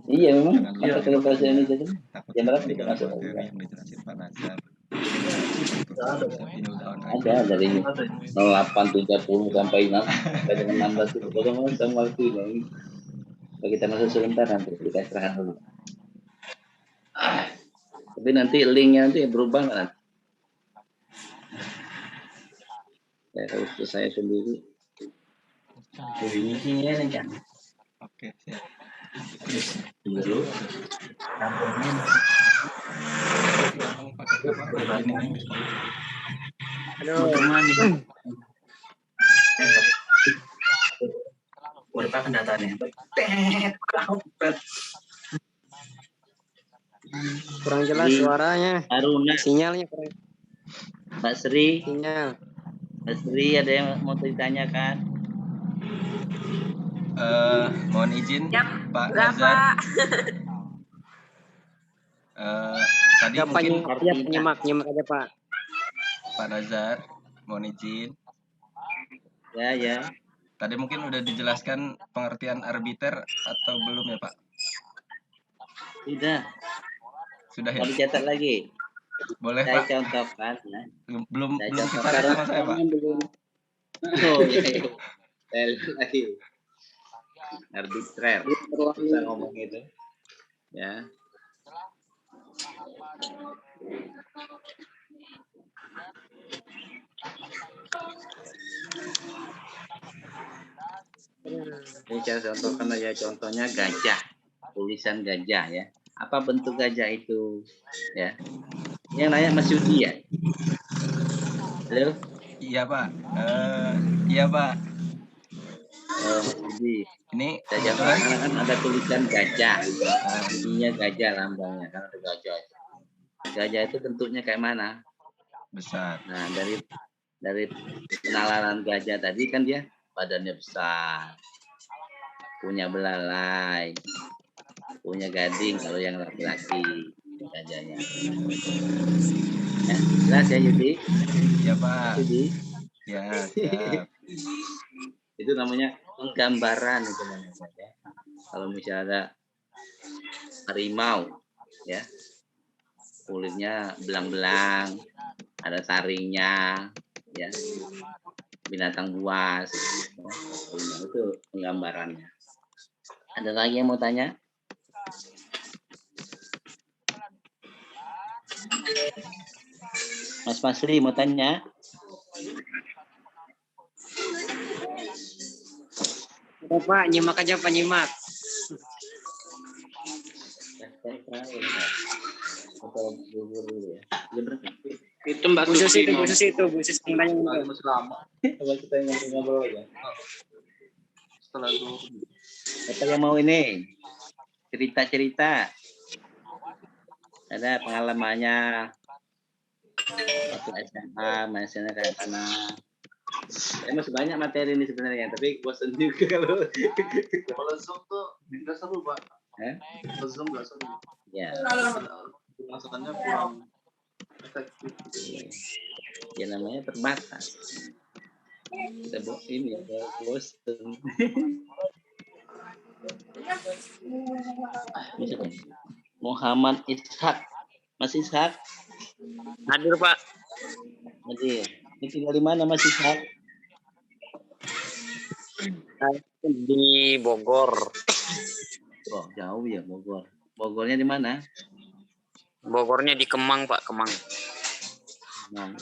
Iya memang. Masa kalau bahasa Indonesia itu yang berapa kita masuk? Ada dari 08.30 sampai 16 itu bagaimana sama waktunya. Kalau kita masuk sebentar nanti kita istirahat dulu. Tapi nanti linknya nanti berubah nggak nanti? Ya, kalau saya sendiri. Ini sih ya kan. Oke, siap. Dulu. Berapa datanya? Kurang jelas suaranya. Aruna, Sinyalnya kurang. Mbak Sri, Sinyal. Mbak Sri ada yang mau ditanyakan? Mohon izin, Ya, Pak Berapa? Nazar. Tadi Ya, mungkin nyimak aja Pak. Pak Nazar, mohon izin. Ya. Tadi mungkin udah dijelaskan pengertian arbiter atau belum ya Pak? Sudah ya? dicatat lagi. Boleh Saya Pak? contohkan ya. Belum Saya dicatat sama saya Pak? Oh iya. Saya lagi. Arbitrer. Bisa ngomong itu. Ya. Ini saya contohkan aja, contohnya gajah, tulisan gajah ya. Apa bentuk gajah itu? Ya. Yang nanya Mas Yudi ya? Halo? Iya Pak. Iya Pak. Mas Yudi. Ini saya kan ada tulisan gajah. Ininya gajah lambangnya, kan ada gajah. Gajah itu bentuknya kayak mana? Besar. Nah, dari penalaran gajah tadi kan dia badannya besar, punya belalai, punya gading kalau yang laki-laki gajahnya. Ya, jelas ya Yudi? Ya Pak. Yudi? Ya, siap. Itu namanya penggambaran itu namanya. Ya. Kalau misalnya ada harimau, ya kulitnya belang-belang, ada taringnya, ya binatang buas, ya. Itu penggambarannya. Ada lagi yang mau tanya? Mas Masri mau tanya? Pak, nyimak aja Pak, nyimak. Itu Mbak Bu Susi Susi itu, Bu Susi yang tanya. Masih lama. Coba kita ngobrol aja. Setelah itu. Siapa yang mau ini? Cerita-cerita. Ada pengalamannya waktu SMA, masanya kayak mana? Saya masih banyak materi ini sebenarnya, tapi bosan juga kalau Zoom tuh nggak seru Pak. Zoom nggak seru. Ya. Pemasakannya kurang efektif. Ya namanya terbatas. Kita ini bosan. Muhammad Ishak, Mas Ishak. Hadir Pak. Hadir. Ini tinggal di mana Mas Ishak? Di Bogor. Oh, jauh ya Bogor. Bogornya di mana? Bogornya di Kemang Pak, Kemang. Nah.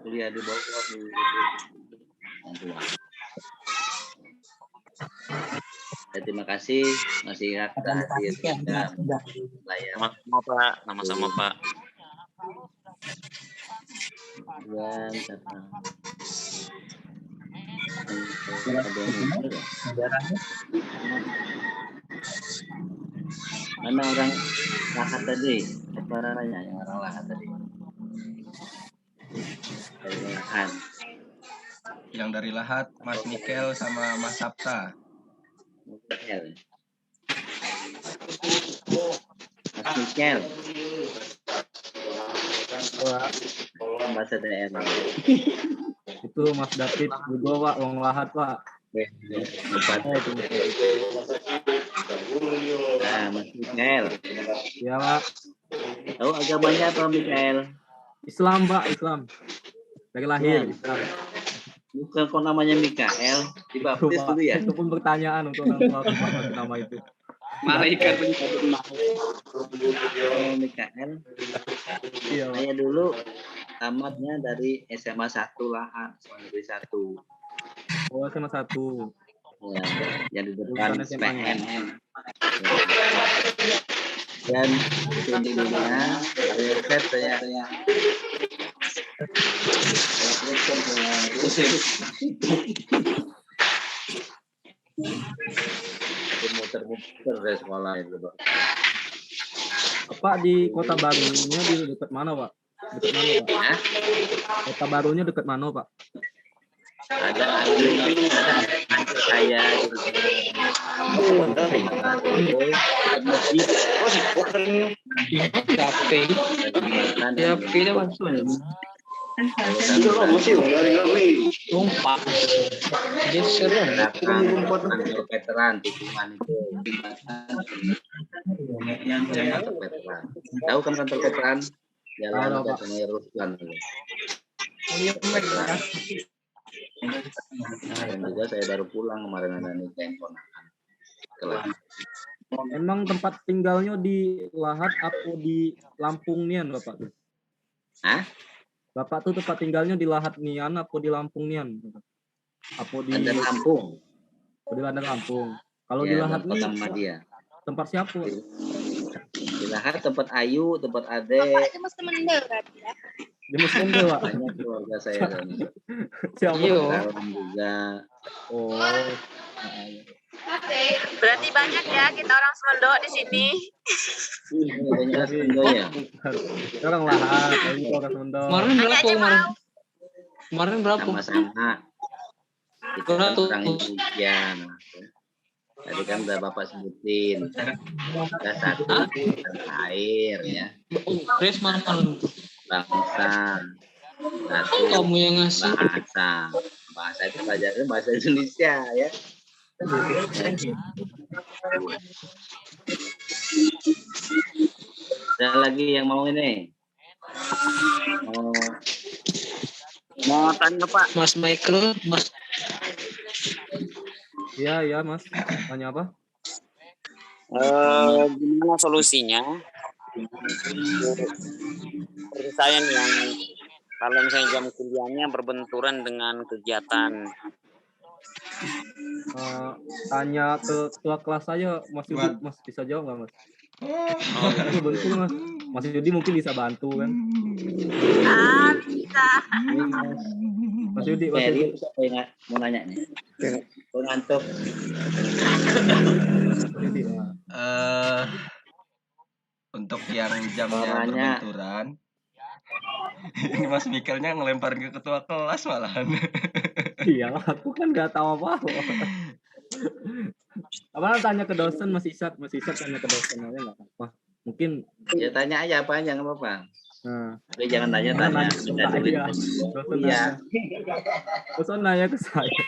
Kuliah di Bogor di terima kasih masih hadir layar. Sama-sama Pak, sama-sama Pak. Dan mana orang Lahat tadi? Apa namanya yang orang Lahat tadi? Dari Lahat. Yang dari Lahat, Mas Mikel sama Mas Sabta. Mikel. Mas Mikel. Bahasa daerah. Itu Mas David juga Pak, Wong Lahat Pak. Nah, Mas Mikel. Ya Pak. Tahu agamanya apa, Mikel? Islam Pak, Islam. Dari lahir Islam. Bukan kok namanya Mikael, dibaptis Pak, dulu ya. itu pun pertanyaan untuk orang tua aku Pak, nama itu. Malaikat pencabut nyawa. Mikael. Iya Pak. Saya dulu tamatnya dari SMA 1 Lahat, negeri 1. Oh, SMA 1. Ya, yang di depan Bukan SMA-nya. PNM. Dan tingginya riset saya muter-muter dari sekolah itu, Pak. Pak di Kota Barunya di dekat mana Pak? Dekat mana Pak? Hah? Kota Barunya dekat mana Pak? Ada saya kantor veteran dukungan itu kantor veteran. Tahu kan kantor veteran? Jalan Veteran Ruslan. Dan juga saya baru pulang kemarin ada nikahin ponakan. Emang tempat tinggalnya di Lahat atau di Lampung nian Bapak tuh? Hah? Bapak tuh tempat tinggalnya di Lahat nian atau di Lampung nian? Apa di Bandar Lampung? Di Bandar Lampung. Kalau Ya, di Lahat nih dia. tempat siapa? Di Lahat tempat Ayu, tempat Ade. Di Muslim tuh Pak. Banyak keluarga saya dan Siapa? Salam juga. Oh. Berarti banyak ya kita orang Semendok di sini. Banyak ya. Orang Lahat, itu orang Sunda. Kemarin berapa? Sama-sama. Itu kan orang Indonesia. Tadi kan udah Bapak sebutin. Ada satu air ya. Chris malam Bangsa. Satu kamu yang ngasih. Bahasa itu pelajaran bahasa Indonesia ya. Ada lagi yang mau ini? Mau tanya Pak? Mas Michael, Mas. Iya, Mas. Tanya apa? Gimana solusinya? Pertanyaan yang kalau misalnya jam kuliahnya berbenturan dengan kegiatan. Tanya ke ketua kelas saya, Mas Yudi, Mas bisa jawab nggak Mas? Oh, betul Mas. Mas Yudi mungkin bisa bantu kan? Bisa. Mas Yudi, Mas Yudi. Mau nanya nih. Ngantuk. Untuk yang jamnya berbenturan, ini Mas Mikelnya ngelemparin ke ketua kelas malahan. Iya, aku kan nggak tahu apa-apa. Apa tanya ke dosen Mas Isak tanya ke dosen aja nggak apa-apa. Mungkin ya tanya aja apa aja nggak apa-apa. Nah, tapi jangan tanya. Iya. Dosen nanya ke saya.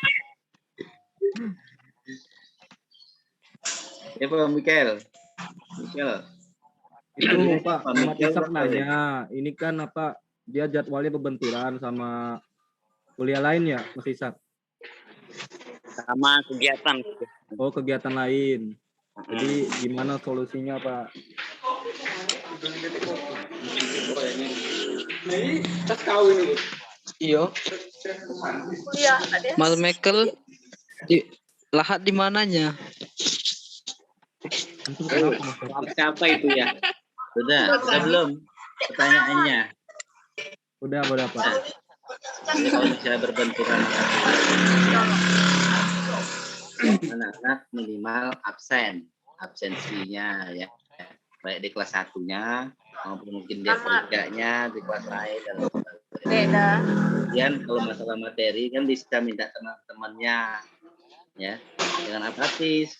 Ya Pak Mikel. Itu Pak, Mas Isak nanya, ini kan apa? Dia jadwalnya berbenturan sama kuliah lain ya, Mas Isak? Sama kegiatan. Oh, kegiatan lain. Jadi gimana solusinya, Pak? Iya. Mas Michael di Lahat di mananya? Siapa itu ya? Sudah belum pertanyaannya? Udah Pak. Jadi kalau misalnya berbenturan anak-anak minimal absensinya ya, baik di kelas 1-nya maupun mungkin dia kerjanya di kelas lain dan beda. Kemudian kalau masalah materi kan bisa minta teman-temannya, ya, dengan apatis.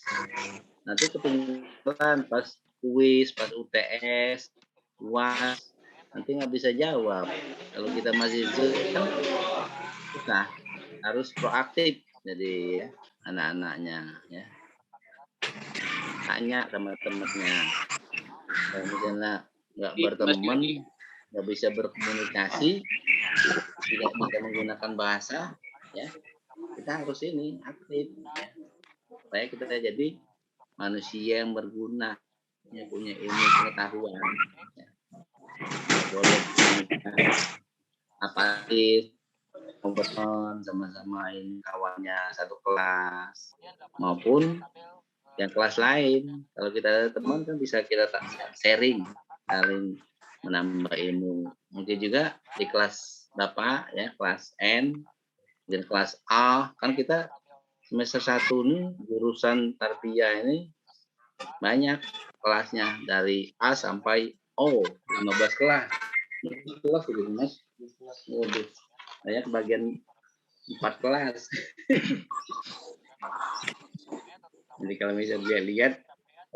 Nanti ketinggalan pas kuis, pas UTS, UAS, nanti nggak bisa jawab. Kalau kita masih Zoom, susah. Harus proaktif. Jadi ya, anak-anaknya, ya, tanya sama temannya. Kalau misalnya nggak berteman, nggak bisa berkomunikasi, tidak bisa menggunakan bahasa, ya, kita harus ini aktif, ya, supaya kita jadi manusia yang berguna, yang punya ilmu pengetahuan, ya. Boleh apatis, kompeten, sama-samain kawannya satu kelas, maupun yang kelas lain. Kalau kita ada teman kan bisa kita sharing, saling menambah ilmu. Mungkin juga di kelas Bapak, ya, kelas N dan kelas A, kan kita semester 1 nih jurusan tarbiyah ini banyak kelasnya dari A sampai O, 15 kelas. 15 kelas gitu, Mas. Waduh, saya kebagian 4 kelas. Jadi kalau misalnya lihat,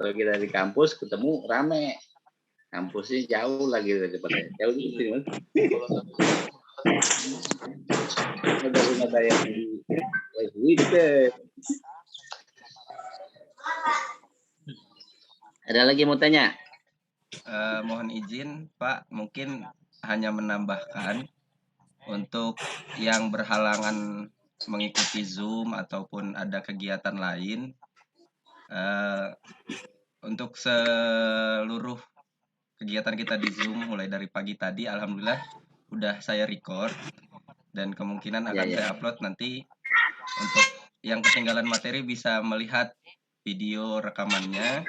kalau kita di kampus ketemu rame, kampusnya jauh lagi daripada jauh gitu, Mas. Ada rumah saya di Wide. Ada lagi mau tanya? Mohon izin Pak, mungkin hanya menambahkan untuk yang berhalangan mengikuti Zoom ataupun ada kegiatan lain, untuk seluruh kegiatan kita di Zoom mulai dari pagi tadi, alhamdulillah udah saya record dan kemungkinan akan saya upload nanti. Untuk yang ketinggalan materi bisa melihat video rekamannya,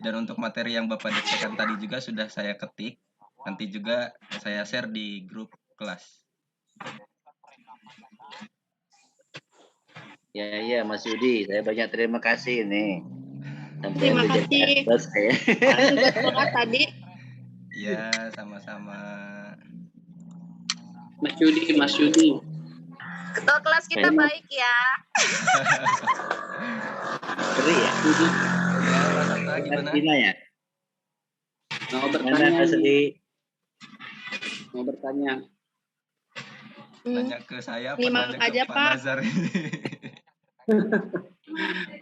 dan untuk materi yang Bapak diktakan tadi juga sudah saya ketik, nanti juga saya share di grup kelas. Ya, Mas Yudi, saya banyak terima kasih nih. Terima kasih. Saya. Tadi. Ya, sama-sama. Mas Yudi. Ketua kelas kita baik ya. Seri ya? Ya, Mas Atta gimana? Ya? Mau bertanya. Mau bertanya. Tanya ke saya, Nyimak nanya aja, ke Pak Pak. Nazar.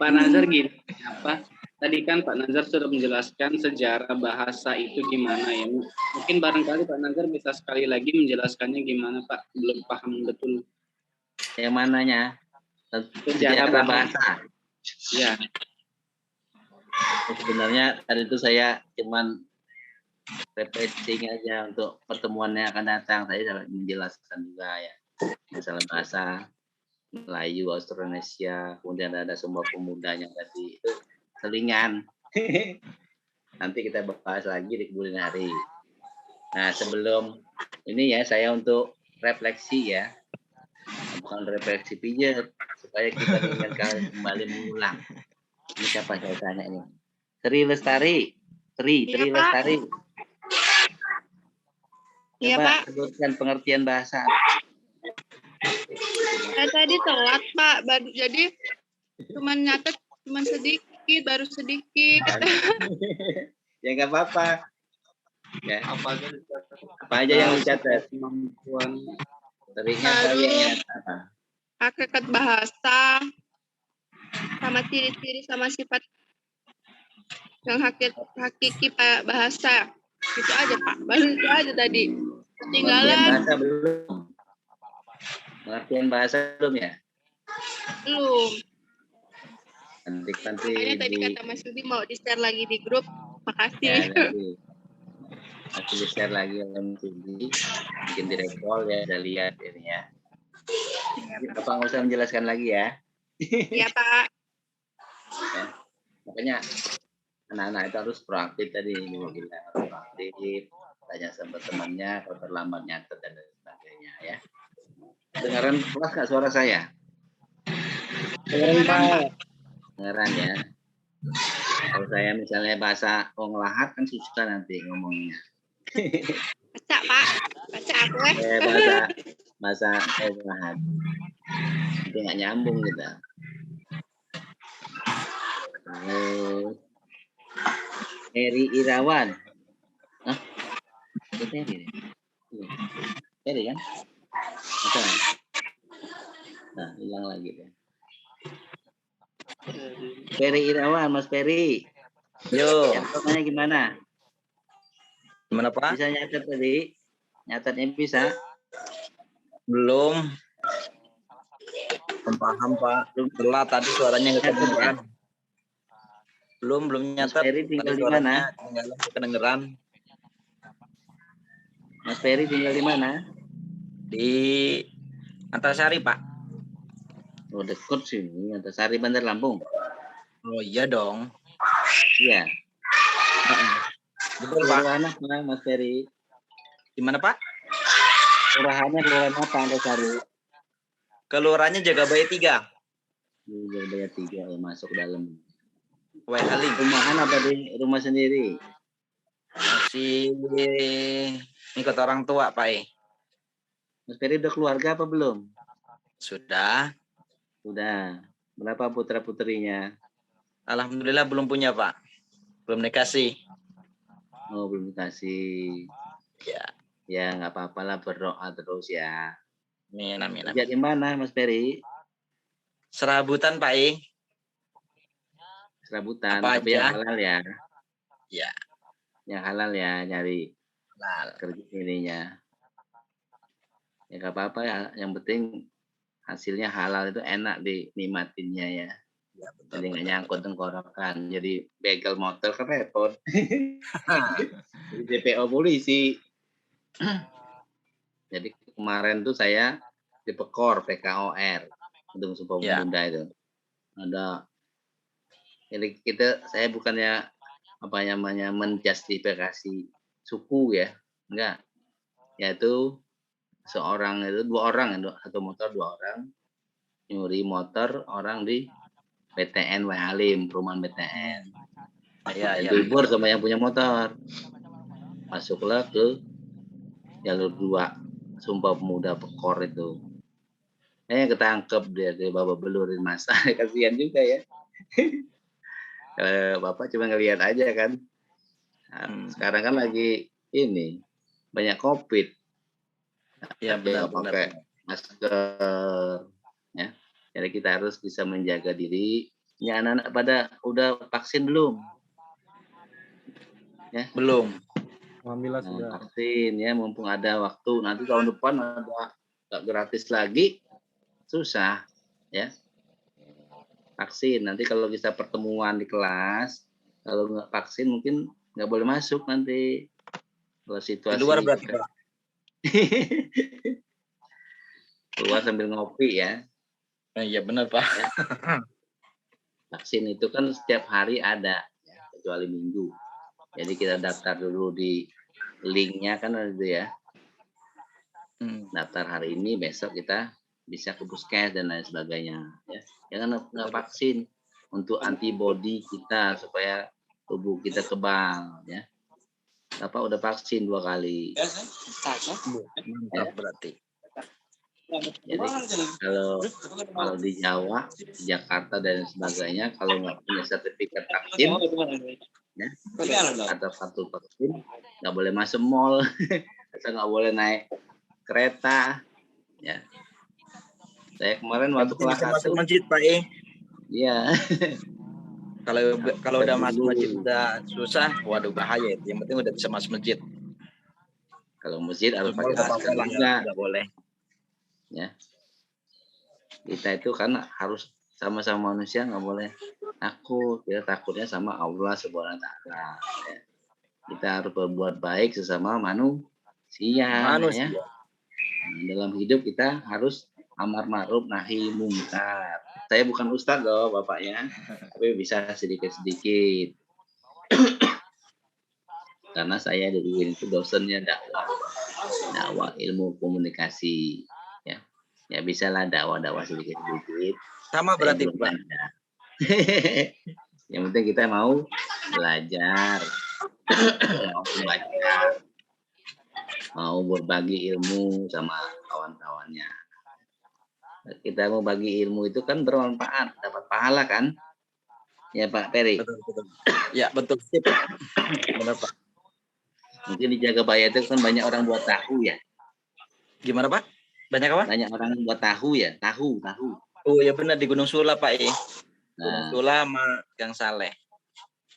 Pak Nazar gini, apa? Tadi kan Pak Nazar sudah menjelaskan sejarah bahasa itu gimana ya. Mungkin barangkali Pak Nazar bisa sekali lagi menjelaskannya gimana Pak. Belum paham betul. Yang mananya? Sejarah bahasa. Ya. Sebenarnya tadi itu saya cuman refreshing aja untuk pertemuannya akan datang. Saya menjelaskan juga ya masalah bahasa Melayu, Austronesia, kemudian ada Sumba Pemudanya tadi itu selingan. Nanti kita bahas lagi di kemudian hari. Nah, sebelum ini ya saya untuk refleksi ya, bukan refleksi pijat, supaya kita kembali mengulang. Ini siapa saya tanya ini? Tri Lestari. Tri Lestari. Iya, Coba Pak. sebutkan pengertian bahasa. Saya tadi telat, Pak. Jadi cuma nyatet cuma sedikit, baru sedikit. Ya nggak apa-apa. Ya. Apa aja yang dicatat? Kemampuan. Teringat kayaknya apa? Hakikat bahasa sama ciri-ciri sama sifat yang hakiki bahasa. Itu aja, Pak. Baru itu aja tadi. Ketinggalan. Bahasa belum. Pengertian bahasa belum ya? Belum. Nanti Makanya tadi kata Mas Yudi mau di-share lagi di grup. Makasih. Ya, nanti di-share lagi oleh Mas Yudi. Mungkin di-recall ya, udah lihat ini ya. Bapak nggak usah menjelaskan lagi ya. Iya, Pak. Ya. Makanya anak-anak itu harus proaktif tadi. Proaktif, tanya sama temannya, kalau terlambat nyatet dan sebagainya ya. Dengaran kelas nggak suara saya? Dengaran ya. Kalau saya misalnya bahasa Onglahat kan susah nanti ngomongnya. Baca Pak, baca aku bahasa Tuhan. Itu nggak nyambung kita. Heri Irawan. Hah? Itu Heri. Heri kan? Masa? Nah, hilang lagi deh. Ferry Irawan, Mas Ferry. Yo. Contohnya gimana? Gimana Pak? Bisa nyatet tadi? Nyatetnya bisa? Belum. Paham Pak. Telat tadi suaranya nggak kedengeran. Belum nyatet. Mas Ferry tinggal tadi di mana? nggak kedengeran. Mas Ferry tinggal di mana? Di Antasari Pak. Oh, dekat sini, Antasari, Bandar Lampung. Oh iya dong. Iya. Betul Pak. Kelurahan apa, Mas Ferry? Gimana Pak? Kelurahannya kelurahan apa, Antasari? Kelurahannya Jagabaya 3. Jagabaya 3, ya, masuk dalam. Halim. Rumahan apa di rumah sendiri? Masih ikut orang tua Pak. Mas Ferry udah keluarga apa belum? Sudah. Sudah. Berapa putra-putrinya? Alhamdulillah belum punya Pak. Belum dikasih. Oh, belum dikasih. Ya. Ya, nggak apa-apa lah, berdoa terus ya. Amin. Kerja di mana, Mas Ferry? Serabutan Pak. Serabutan, Apa tapi yang aja? halal ya. Ya. Yang halal ya, nyari Halal. kerja ininya. Ya nggak apa-apa ya, yang penting hasilnya halal itu enak dinikmatinnya ya. Ya, betul, Jadi nggak betul. nyangkut tenggorokan. Jadi begal motor kan repot. Jadi DPO polisi. Jadi kemarin tuh saya di Pekor PKOR, Gedung Sumpah Ya. Pemuda itu. Ada. Jadi saya bukannya apa namanya menjustifikasi suku ya, enggak. Yaitu seorang itu 2 orang, satu motor 2 orang nyuri motor orang di PTN Halim, perumahan PTN. Ya. Libur sama yang punya motor. Masuklah ke jalur 2 Sumpah Pemuda Pekor itu. Ketangkep dia bawa belurin masa. Kasihan juga ya. Bapak cuma ngelihat aja kan. Nah, sekarang kan lagi ini banyak COVID. Ya benar. Pakai masker ya. Jadi kita harus bisa menjaga diri. Ya, anak-anak pada udah vaksin belum? Ya. Belum. Alhamdulillah sudah. Vaksin ya, mumpung ada waktu. Nanti tahun depan ada gratis lagi. Susah ya. Vaksin. Nanti kalau bisa pertemuan di kelas, kalau nggak vaksin mungkin nggak boleh masuk nanti. Kalau situasi Di luar berarti Pak. keluar sambil ngopi ya. Iya benar Pak. Ya. Vaksin itu kan setiap hari ada, ya, kecuali Minggu. Jadi kita daftar dulu di linknya kan ada itu ya. Daftar hari ini, besok kita bisa ke puskes dan lain sebagainya. Ya. Jangan nggak vaksin untuk antibodi kita supaya tubuh kita kebal. Ya. Bapak udah vaksin 2 kali. Mantap berarti. Jadi kalau di Jawa, di Jakarta dan sebagainya, kalau nggak punya sertifikat vaksin, ya, atau kartu vaksin, nggak boleh masuk mall, atau nggak boleh naik kereta. Ya. Saya kemarin waktu kelas 1 masuk masjid Pak. Iya. Kalau udah masuk masjid udah susah, waduh bahaya itu. Yang penting udah bisa masuk masjid. Kalau masjid harus pakai masker juga. Nggak boleh. Ya, kita itu kan harus sama-sama manusia, nggak boleh takut. Kita takutnya sama Allah Subhanahu Wa Taala. Ya. Kita harus berbuat baik sesama manusia. Ya. Dalam hidup kita harus amar ma'ruf nahi mungkar. Saya bukan ustadz loh bapaknya, tapi bisa sedikit-sedikit. Karena saya di UIN itu dosennya dakwah ilmu komunikasi. Ya bisa lah dakwah sedikit-sedikit. Sama berarti Pak. Yang penting kita mau belajar. Mau belajar. mau berbagi ilmu sama kawan-kawannya. Kita mau bagi ilmu itu kan bermanfaat, dapat pahala kan? Ya Pak Peri. Betul. Ya betul. Benar Pak. Mungkin di Jagabaya itu kan banyak orang buat tahu ya. Gimana Pak? Banyak apa? Banyak orang buat tahu ya, tahu. Oh ya benar di Gunung Sula Pak ya. Gunung Nah, Sula sama Gang Saleh.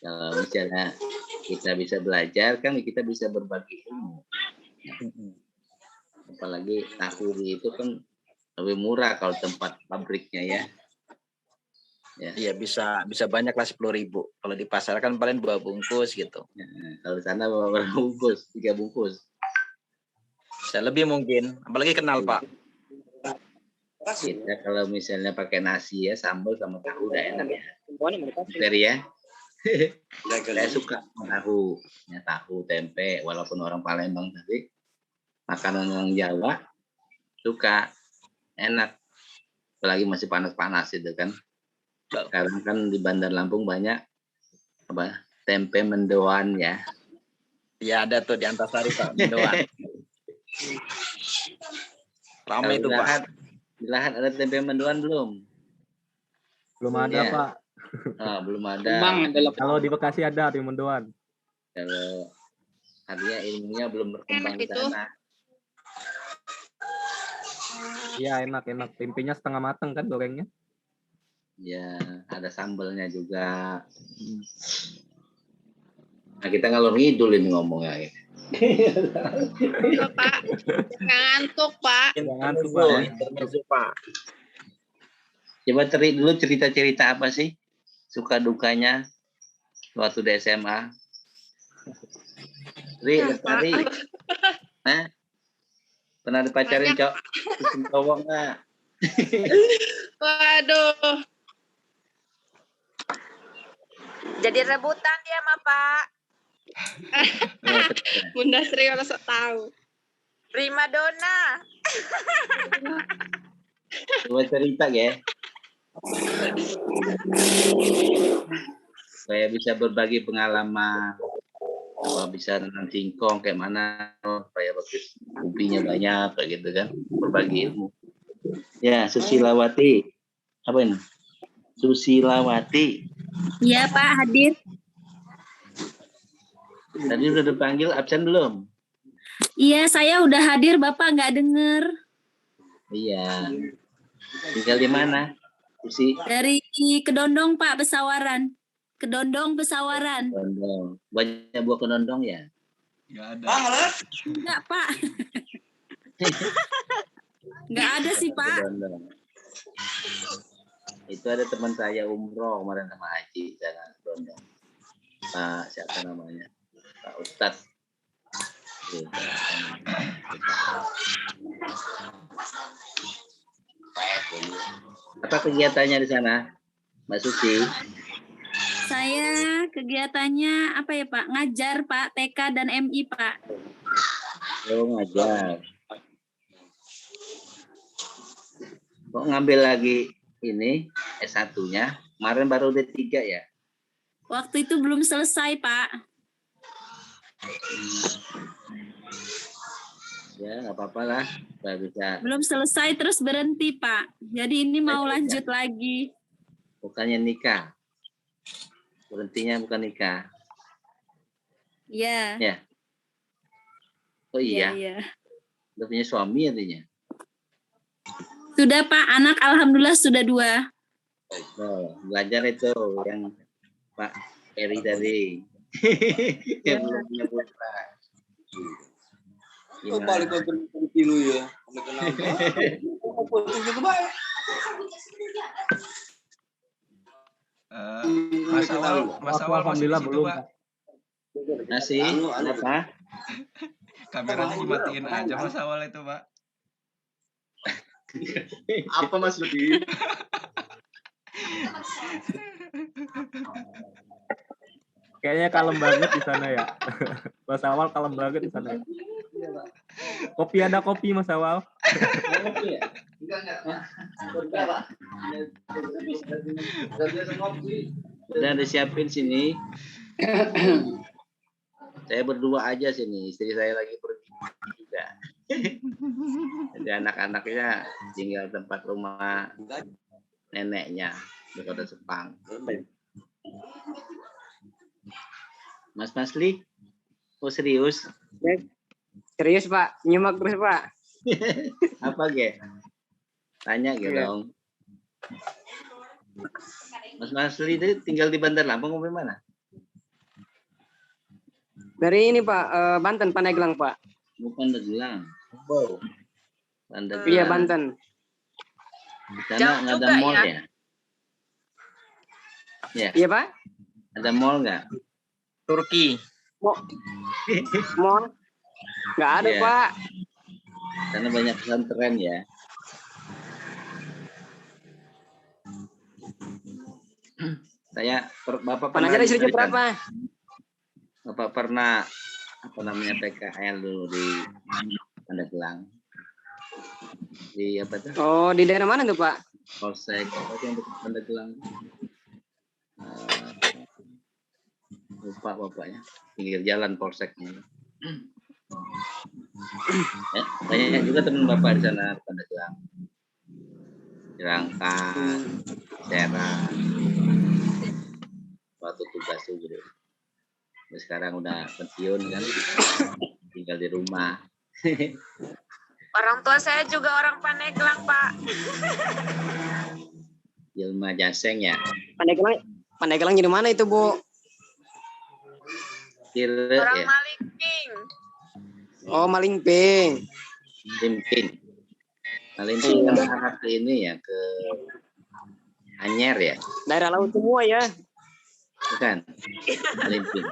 kalau misalnya kita bisa belajar kan kita bisa berbagi ilmu. Apalagi tahu itu kan lebih murah kalau tempat pabriknya ya. Iya bisa banyak lah 10.000. Kalau di pasar kan paling 2 bungkus gitu. Kalau di sana berapa bungkus? 3 bungkus. Bisa lebih mungkin, apalagi kenal Pak. Kita kalau misalnya pakai nasi ya, sambal sama tahu udah enak ya. Peri ya. Saya suka tahu, ya tahu tempe. Walaupun orang Palembang tadi, makanan orang Jawa suka, enak. Apalagi masih panas-panas itu kan. Sekarang kan di Bandar Lampung banyak apa tempe mendoan ya. Ya ada tuh di Antasari Pak, mendoan. Ramai itu Pak. Di Lahat ada tempe mendoan belum? Belum ada Ya. Pak. Belum ada. Kalau di Bekasi ada di mendoan. Kalau artinya ilmunya belum berkembang di Enak itu. sana. Iya enak. Tempenya setengah matang kan gorengnya. Ya, ada sambalnya juga. Nah, kita ngalor ngidul ini ngomongnya. Pak. Ngantuk, Pak. Ngantuk Pak. Coba dulu cerita-cerita apa sih suka dukanya waktu di SMA? Ri, nah, pernah dipacarin cowok nggak? Waduh. Jadi rebutan dia sama Pak. Bunda Sri orang sok tahu. Prima donna. Coba cerita ya. Saya bisa berbagi pengalaman. Kalau bisa nanam singkong kayak mana, supaya bagus ubinya banyak kayak gitu kan, berbagi ilmu. Ya, Susilawati. Apa ini? Susilawati. Iya Pak, hadir. Tadi udah dipanggil absen belum? Iya, saya udah hadir, Bapak nggak denger. Iya. Tinggal di mana? Susi? Dari Kedondong Pak, Pesawaran. Kedondong, Pesawaran. Kedondong. Banyak buah kedondong ya? Nggak ada. Enggak Pak. Nggak ada sih Pak. Kedondong. Itu ada teman saya umroh kemarin sama Haji sana Kedondong. Pak siapa namanya? Pak Ustadz. Apa kegiatannya di sana, Mbak Susi? Saya kegiatannya apa ya Pak? Ngajar Pak, TK dan MI Pak. Oh, ngajar. Kok ngambil lagi ini S1-nya? Kemarin baru D3 ya? Waktu itu belum selesai Pak. Ya, nggak apa-apa lah. Nggak bisa. Belum selesai terus berhenti Pak. Jadi ini mau lanjut lagi. Bukannya nikah. Berhentinya bukan nikah. Iya. Ya. Oh iya. Iya. Udah punya suami artinya. Sudah Pak, anak alhamdulillah sudah 2. Oh, belajar itu yang Pak Eri tadi. Yang belum punya putra. Balik ke kilo ya. Mas Awal alhamdulillah masih di situ, belum. Pak. Masih? Apa? Kameranya dimatiin aja Mas Awal itu, Pak. Apa Mas Ludi? Kayaknya kalem banget di sana ya. Mas Awal kalem banget di sana. Kopi ada kopi Mas Awal. Udah disiapin sini. Saya berdua aja sini. Istri saya lagi pergi. Jadi anak-anaknya tinggal tempat rumah neneknya di Kota Sepang. Mas Masli, oh serius? Serius Pak, nyimak terus Pak. Apa ge? Tanya gitu Iya. dong. Mas Masli itu tinggal di Bandar Lampung apa mana? Dari ini Pak, Banten, Pandeglang Pak. Bukan Pandeglang. Oh. Pandeglang. Iya Banten. Di sana nggak ada mall ya? Ya. Iya Pak. Ada mall nggak? Turki. Mall? Nggak ada Iya. Pak. Karena banyak pesantren ya. Bapak Pak Nazar istrinya berapa? Bapak pernah apa namanya PKL dulu di Pandeglang. Di apa tuh? Oh, di daerah mana tuh Pak? Polsek apa yang dekat Pandeglang? Lupa bapaknya. Pinggir jalan polseknya. Banyak juga teman bapak di sana Pandeglang. Rangkas, Serang. Waktu tugas tuh gitu. Terus sekarang udah pensiun kan, tinggal di rumah. Orang tua saya juga orang Pandeglang, Pak. Jelma Jaseng ya. Pandeglang di mana itu Bu? Kira Orang ya. Malingping. Oh Malingping. Malingping. Malingping kan arah ke ini ya, ke Anyer ya. Daerah laut semua ya. Bukan. Malingping.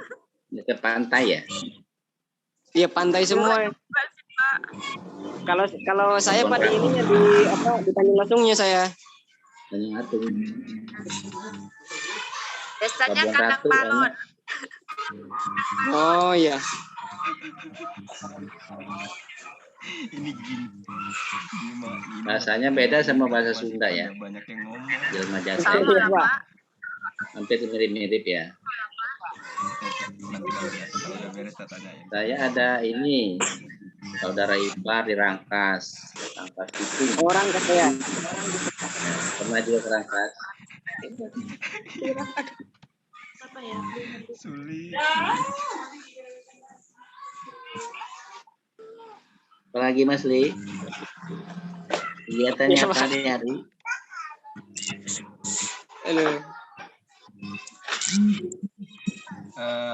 Ini ke pantai ya. Iya pantai semua. Kalau saya pada ininya di apa di Tanjung Lesungnya saya. Tanjung Atung. Desanya Labuan Kandang Ratu, Palon. Oh iya. Ini gini. Bahasanya beda sama bahasa Sunda ya. Banyak yang ngomong. Jelma Jaseng. Sama lah, Pak. Hampir mirip-mirip ya. Nanti kalau udah beres saya tanyain. Saya ada ini saudara ipar di Rangkas itu. Orang ke saya. Pernah juga ke Rangkas. Sulit. Apalagi Mas Li? Kegiatannya Ya, apa Pak. hari? Halo.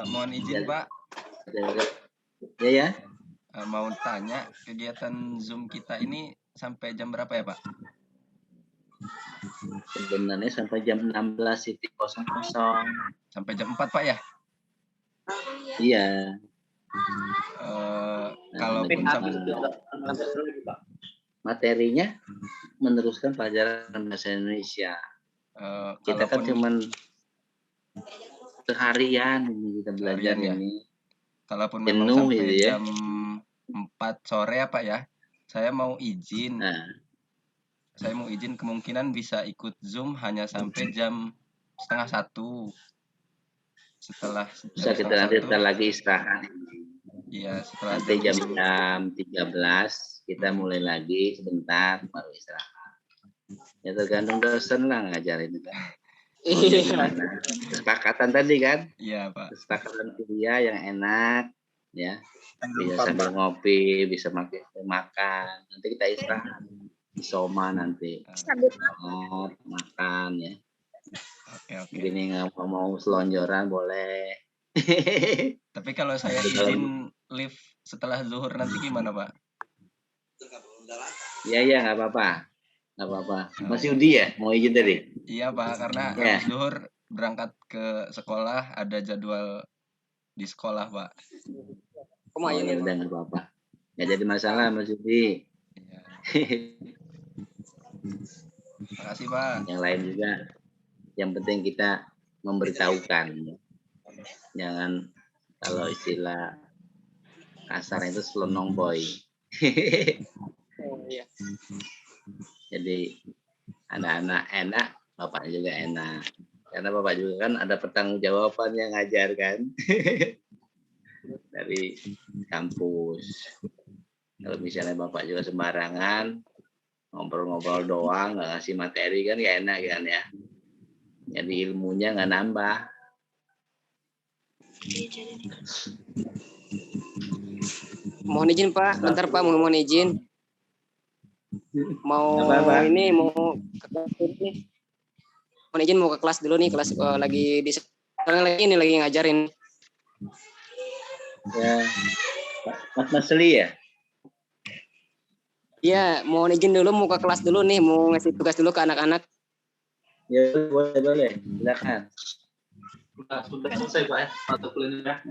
Mohon izin Pak, Ya ya. mau tanya kegiatan Zoom kita ini sampai jam berapa ya Pak? Sebenarnya sampai jam 16.00. Sampai jam 4 Pak ya? Iya. Kalaupun sampai materinya meneruskan pelajaran bahasa Indonesia. Kita kan cuman seharian ini kita belajar Seharian ya? ini. Kalaupun memang Jenuh sampai gitu ya. jam 4 sore ya Pak ya, saya mau izin. Saya mau izin kemungkinan bisa ikut Zoom hanya sampai jam 12:30. Setelah Bisa kita nanti lagi istirahat. Iya, setelah Nanti jam 13 kita mulai lagi sebentar baru istirahat. Ya tergantung dosen lah ngajarin itu. Iya. Kesepakatan tadi kan? Iya Pak. Kesepakatan kuliah yang enak, ya. Bisa sambil ngopi, bisa makan. Nanti kita istirahat. Soma nanti. Makan ya. Oke. Gini nggak mau selonjoran boleh. Tapi kalau saya izin live setelah zuhur nanti gimana Pak? Iya nggak apa-apa. Nggak apa-apa. Mas Yudi ya mau izin tadi? Iya Pak, karena Ya. habis zuhur berangkat ke sekolah, ada jadwal di sekolah Pak. Oh, ya udah nggak apa-apa. Nggak jadi masalah Mas Yudi. Makasih Pak. Yang lain juga. Yang penting kita memberitahukan. Jangan kalau istilah kasar itu selonong boy. Oh iya. Jadi anak-anak enak, bapaknya juga enak. Karena bapak juga kan ada pertanggungjawaban yang ngajar kan. Dari kampus. Kalau misalnya Bapak juga sembarangan, ngobrol-ngobrol doang, nggak ngasih materi kan ya enak kan ya. Jadi ilmunya nggak nambah. Mohon izin Pak, bentar Pak, mohon izin. Mau Apa-apa? ini mau ke kelas dulu nih. Mohon izin mau ke kelas dulu nih, kelas lagi di lagi ngajarin. Ya, Mas Masli ya. Iya, mohon izin dulu mau ke kelas dulu nih, mau ngasih tugas dulu ke anak-anak. Ya boleh, silakan. Sudah selesai Pak ya, mata kuliahnya.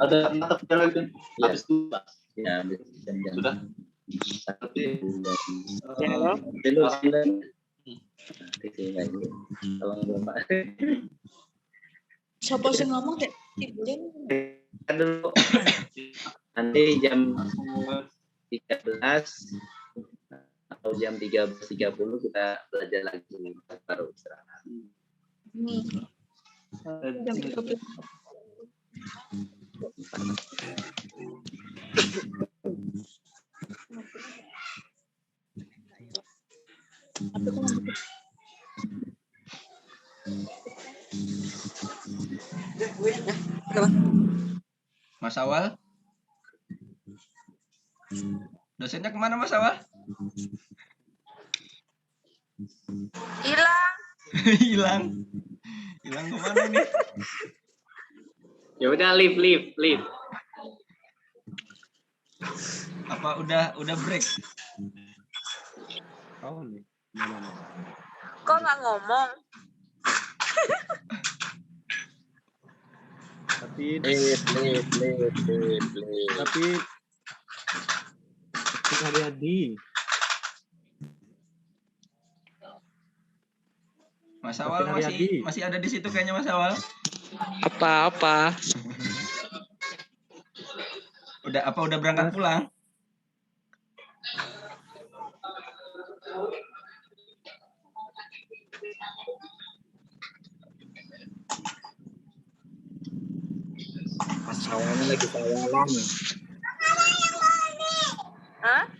Ada mata kuliah lagi habis itu Pak. Ya, habis jam-jam. Sudah. Ya, halo. Siapa sih ngomong deh? Dulu. Nanti jam 13 atau jam 13.30 kita belajar lagi baru istirahat. Jam 13. Mas Awal? Dosennya kemana Mas Awal? Hilang. Hilang. Hilang kemana nih? Ya udah leave. Apa udah break? Oh nih. Kok nggak ngomong? Tapi Adi. Mas Awal masih ada di situ kayaknya Mas Awal. Apa? Udah berangkat pulang? Mas Awalnya lagi sawalan. Hah?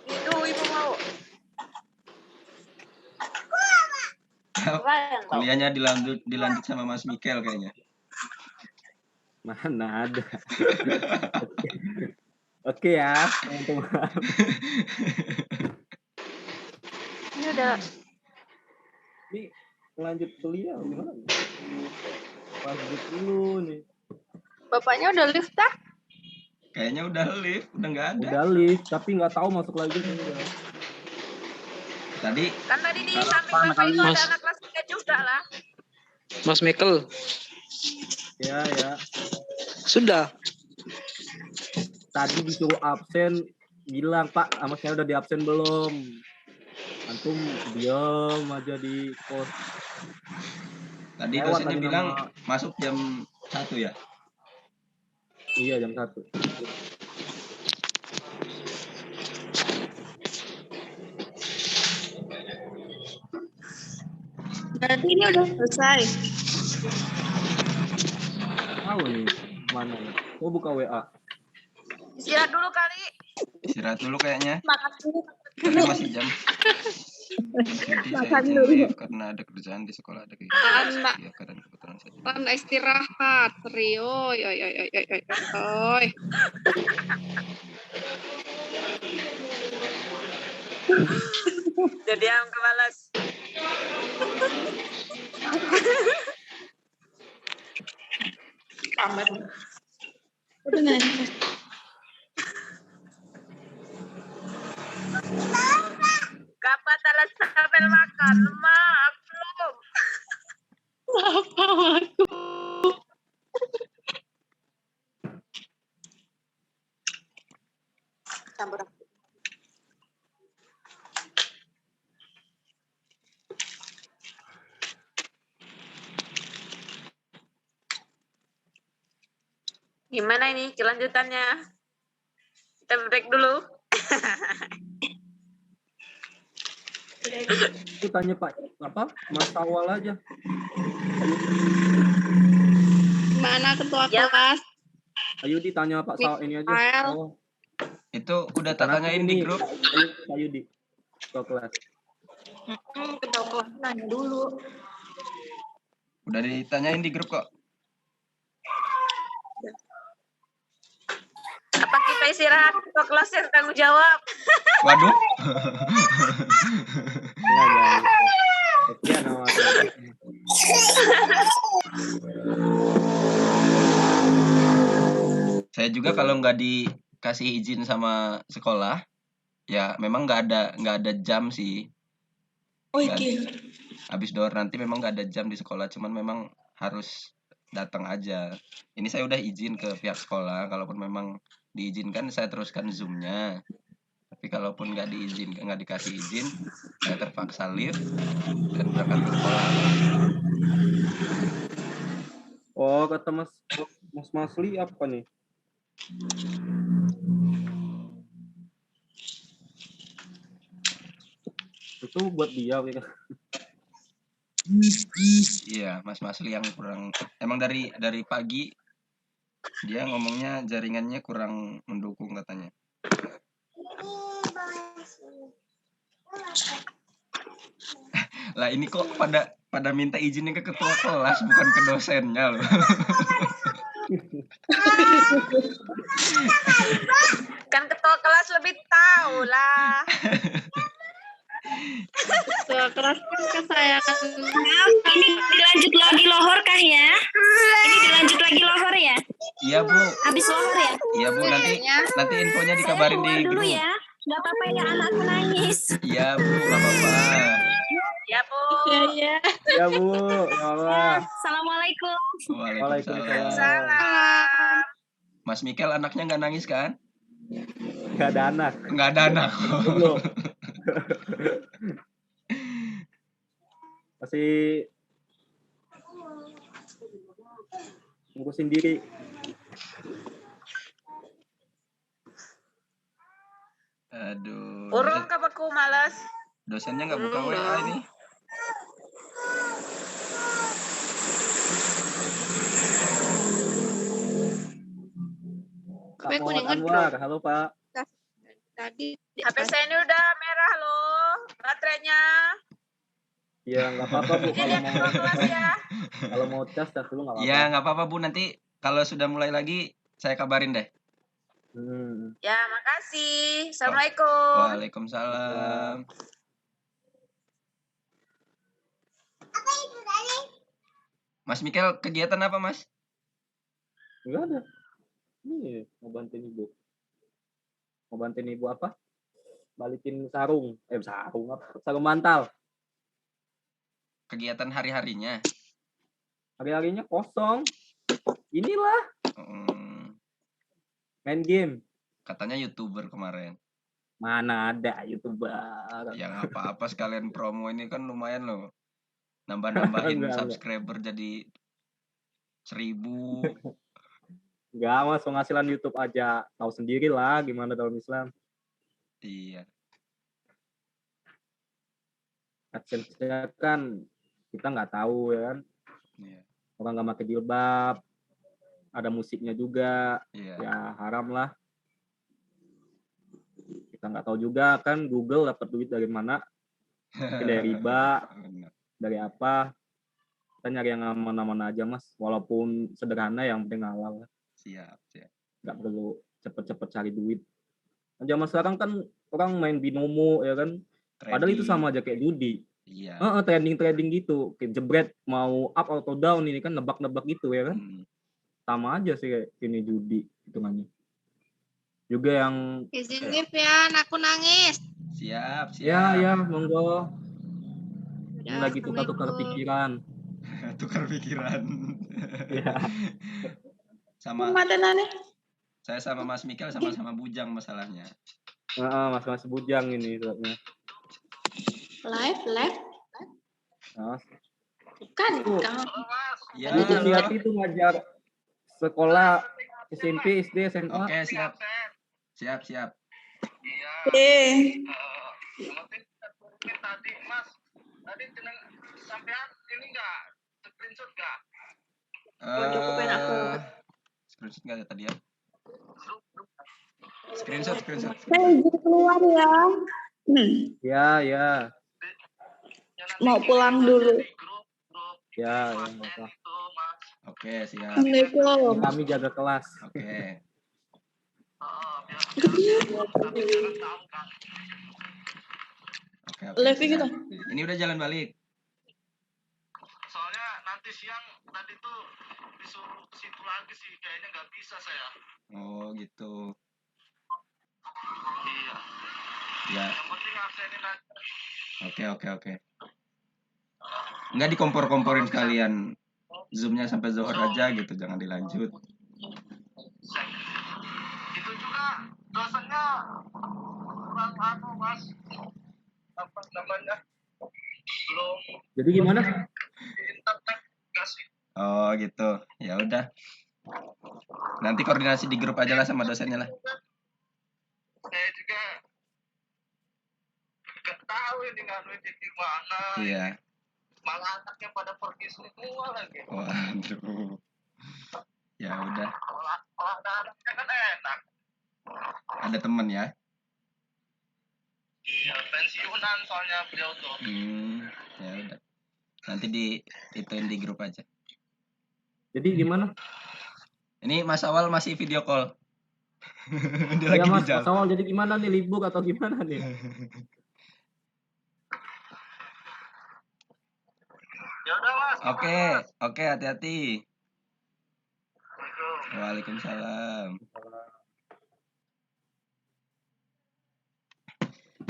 Itu ibu mau. Kuliahnya dilanjut sama Mas Mikel kayaknya. Mana ada. Oke ya, teman-teman. Ini udah. Ini lanjut kuliah gimana? Lanjut dulu nih. Bapaknya udah lift tak? Kayaknya udah lift, udah nggak ada. Udah lift, tapi nggak tahu masuk lagi enggak. Tadi Di samping Bapak itu ada anak kelas 3 juga lah. Mas Michael. Ya. Sudah. Tadi disuruh absen, bilang Pak, sama saya udah di absen belum? Antum diam aja di pos. Tadi dosennya bilang masuk jam 1 ya? Iya, jam 1. Berarti ini udah selesai. Tahu nih mana nih? Oh, buka WA. Istirahat dulu kali. Istirahat dulu kayaknya. Makan dulu. Karena masih jam. Jadi saya izin live karena ada kerjaan di sekolah, ada kegiatan dan kebetulan saja. Anda istirahat, Rio. Oi. Jadi yang kemalas. Amat. Udah nggak? Kapan talas sampai makan? Maaf belum. Apa aku? Campur. Gimana ini kelanjutannya? Kita break dulu. Itu tanya Pak, Mas Awal aja. Mana ketua kelas? Ayo ditanya Pak Sal ini aja. Mikael. Oh, Itu udah tak karena tanyain di grup. Ayo di kelas. Ketua kelas nanya dulu. Udah ditanyain di grup kok. Apa kita istirahat ketua kelas yang tanggung jawab? Waduh. Enggak, sekian nama Saya juga kalau nggak dikasih izin sama sekolah, ya memang nggak ada jam sih. Oh Nggak- iya. Habis doar nanti memang nggak ada jam di sekolah, cuman memang harus datang aja. Ini saya udah izin ke pihak sekolah, kalaupun memang diizinkan saya teruskan zoom-nya. Tapi kalaupun nggak dikasih izin, saya terpaksa leave dan berangkat ke sekolah. Oh, kata Mas Masli apa nih? Itu buat dia gitu. Iya, Mas Masli yang kurang. Emang dari pagi dia ngomongnya jaringannya kurang mendukung katanya. Lah ini kok pada minta izinnya ke ketua kelas bukan ke dosennya loh. Kan ketua kelas lebih tahu lah. Ketua kelas kan kesayangan. Maaf, ini dilanjut lagi lohor kah ya? Ini dilanjut lagi lohor ya? Iya Bu. Habis lohor ya? Iya Bu, nanti infonya dikabarin di Saya keluar dulu grup. ya. Nggak apa-apa ya anakku nangis. Iya Bu, nggak apa-apa. Ya Bu. Iya. Ya Bu, ya Allah. Assalamualaikum. Waalaikumsalam. Salam. Mas Mikel anaknya nggak nangis kan? Gak ada anak. Nggak ada anak. Belum. Masih nunggu sendiri. Aduh. Urung kapaku malas. Dosennya nggak buka WA ini. Pak Muhammad Anwar, halo Pak. Tadi HP saya ini udah merah loh baterainya. Ya nggak apa-apa Bu, Ini lihat ketua kelas ya. kalau mau cas dulu nggak apa-apa. Iya nggak apa-apa Bu, nanti kalau sudah mulai lagi saya kabarin deh. Ya makasih. Assalamualaikum. Waalaikumsalam. Mas Mikel kegiatan apa Mas? Enggak ada. Ini mau bantuin ibu. Mau bantuin ibu apa? Balikin sarung. Sarung apa? Sarung bantal. Kegiatan hari-harinya? Hari-harinya kosong. Inilah. Main game. Katanya YouTuber kemarin. Mana ada YouTuber. Yang apa-apa sekalian promo ini kan lumayan loh. Nambah-nambahin Enggak. subscriber jadi 1000. Enggak, Mas, penghasilan YouTube aja tahu sendiri lah gimana dalam Islam. Iya. AdSense kan kita nggak tahu ya kan. Iya. Orang nggak pakai jilbab. Ada musiknya juga. Iya. Ya haram lah. Kita nggak tahu juga kan Google dapat duit dari mana. Mungkin dari riba, dari apa. Kita nyari yang aman-aman aja Mas. Walaupun sederhana yang penting halal. Siap. Nggak perlu cepet-cepet cari duit. Zaman sekarang kan orang main binomo ya kan. Padahal itu sama aja kayak judi. Iya. Trading gitu. Kayak jebret mau up atau down ini kan nebak-nebak gitu ya kan. Sama aja sih kayak ini judi hitungannya. Juga yang izin live ya, anakku nangis. Siap. ya monggo. Ini Ya, lagi tukar-tukar pikiran. Tukar pikiran. Ya. Sama Matenane. saya sama Mas Mikel sama-sama bujang masalahnya. Mas bujang ini soalnya. Live. Mas. Bukan, Kang. Ya. Lihat itu ngajar sekolah SMP, SD, SMA. Oke, siap. Siap. Tadi Mas, jeneng sampean ini enggak screenshot enggak? Screenshot nggak ya tadi ya? Screenshot. Saya izin keluar ya. Ya. Mau pulang dulu. Ya, nggak apa. Oke, siap. Assalamualaikum. Kami jaga kelas. Oke. Levi kita. Ini udah jalan balik. Soalnya nanti siang tadi tuh disuruh ke situ lagi sih, kayaknya nggak bisa saya. Oh, gitu. Iya. Ya. Yang penting absenin aja. Oke. Nggak dikompor-komporin sekalian. Zoom-nya sampai zuhur aja gitu, jangan dilanjut. Itu juga dosennya kurang Mas. Apa namanya? Belum. Jadi gimana? Di internet nggak sih? Oh, gitu. Ya udah. Nanti koordinasi di grup aja lah sama dosennya lah. Saya juga nggak tahu ini nganuin di gimana. Iya. Malah anaknya pada pergi semua lagi. Waduh. Ya udah. Kalau ada anaknya kan enak. Ada temen ya? Iya, pensiunan soalnya beliau tuh. Ya udah. Nanti ituin di grup aja. Jadi gimana? Ini Mas Awal masih video call. Dia Ya lagi Mas, di jalan. Mas Awal jadi gimana nih, libur atau gimana nih? Ya udah Mas. Oke, hati-hati. Waalaikumsalam.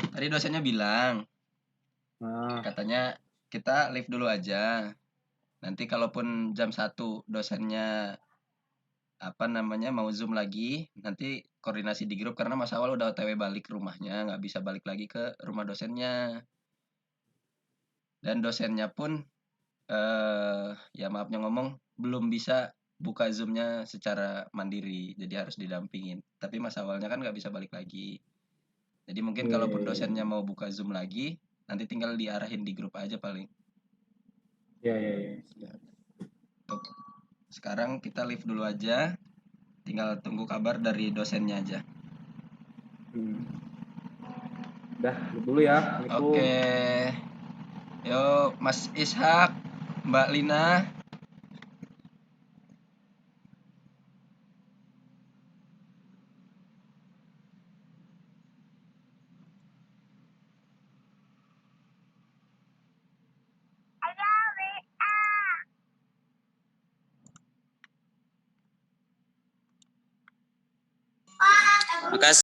Tadi dosennya bilang, katanya kita live dulu aja. Nanti kalaupun jam 1 dosennya mau Zoom lagi, nanti koordinasi di grup karena Mas Awal udah OTW balik ke rumahnya, nggak bisa balik lagi ke rumah dosennya. Dan dosennya pun ya maafnya ngomong belum bisa buka Zoom-nya secara mandiri, jadi harus didampingin. Tapi Mas Awalnya kan nggak bisa balik lagi. Jadi mungkin kalaupun dosennya mau buka Zoom lagi, nanti tinggal diarahin di grup aja paling. Iya. Sekarang kita live dulu aja, tinggal tunggu kabar dari dosennya aja. Udah, dulu ya. Oke. Yo, Mas Ishak, Mbak Lina. Makasih.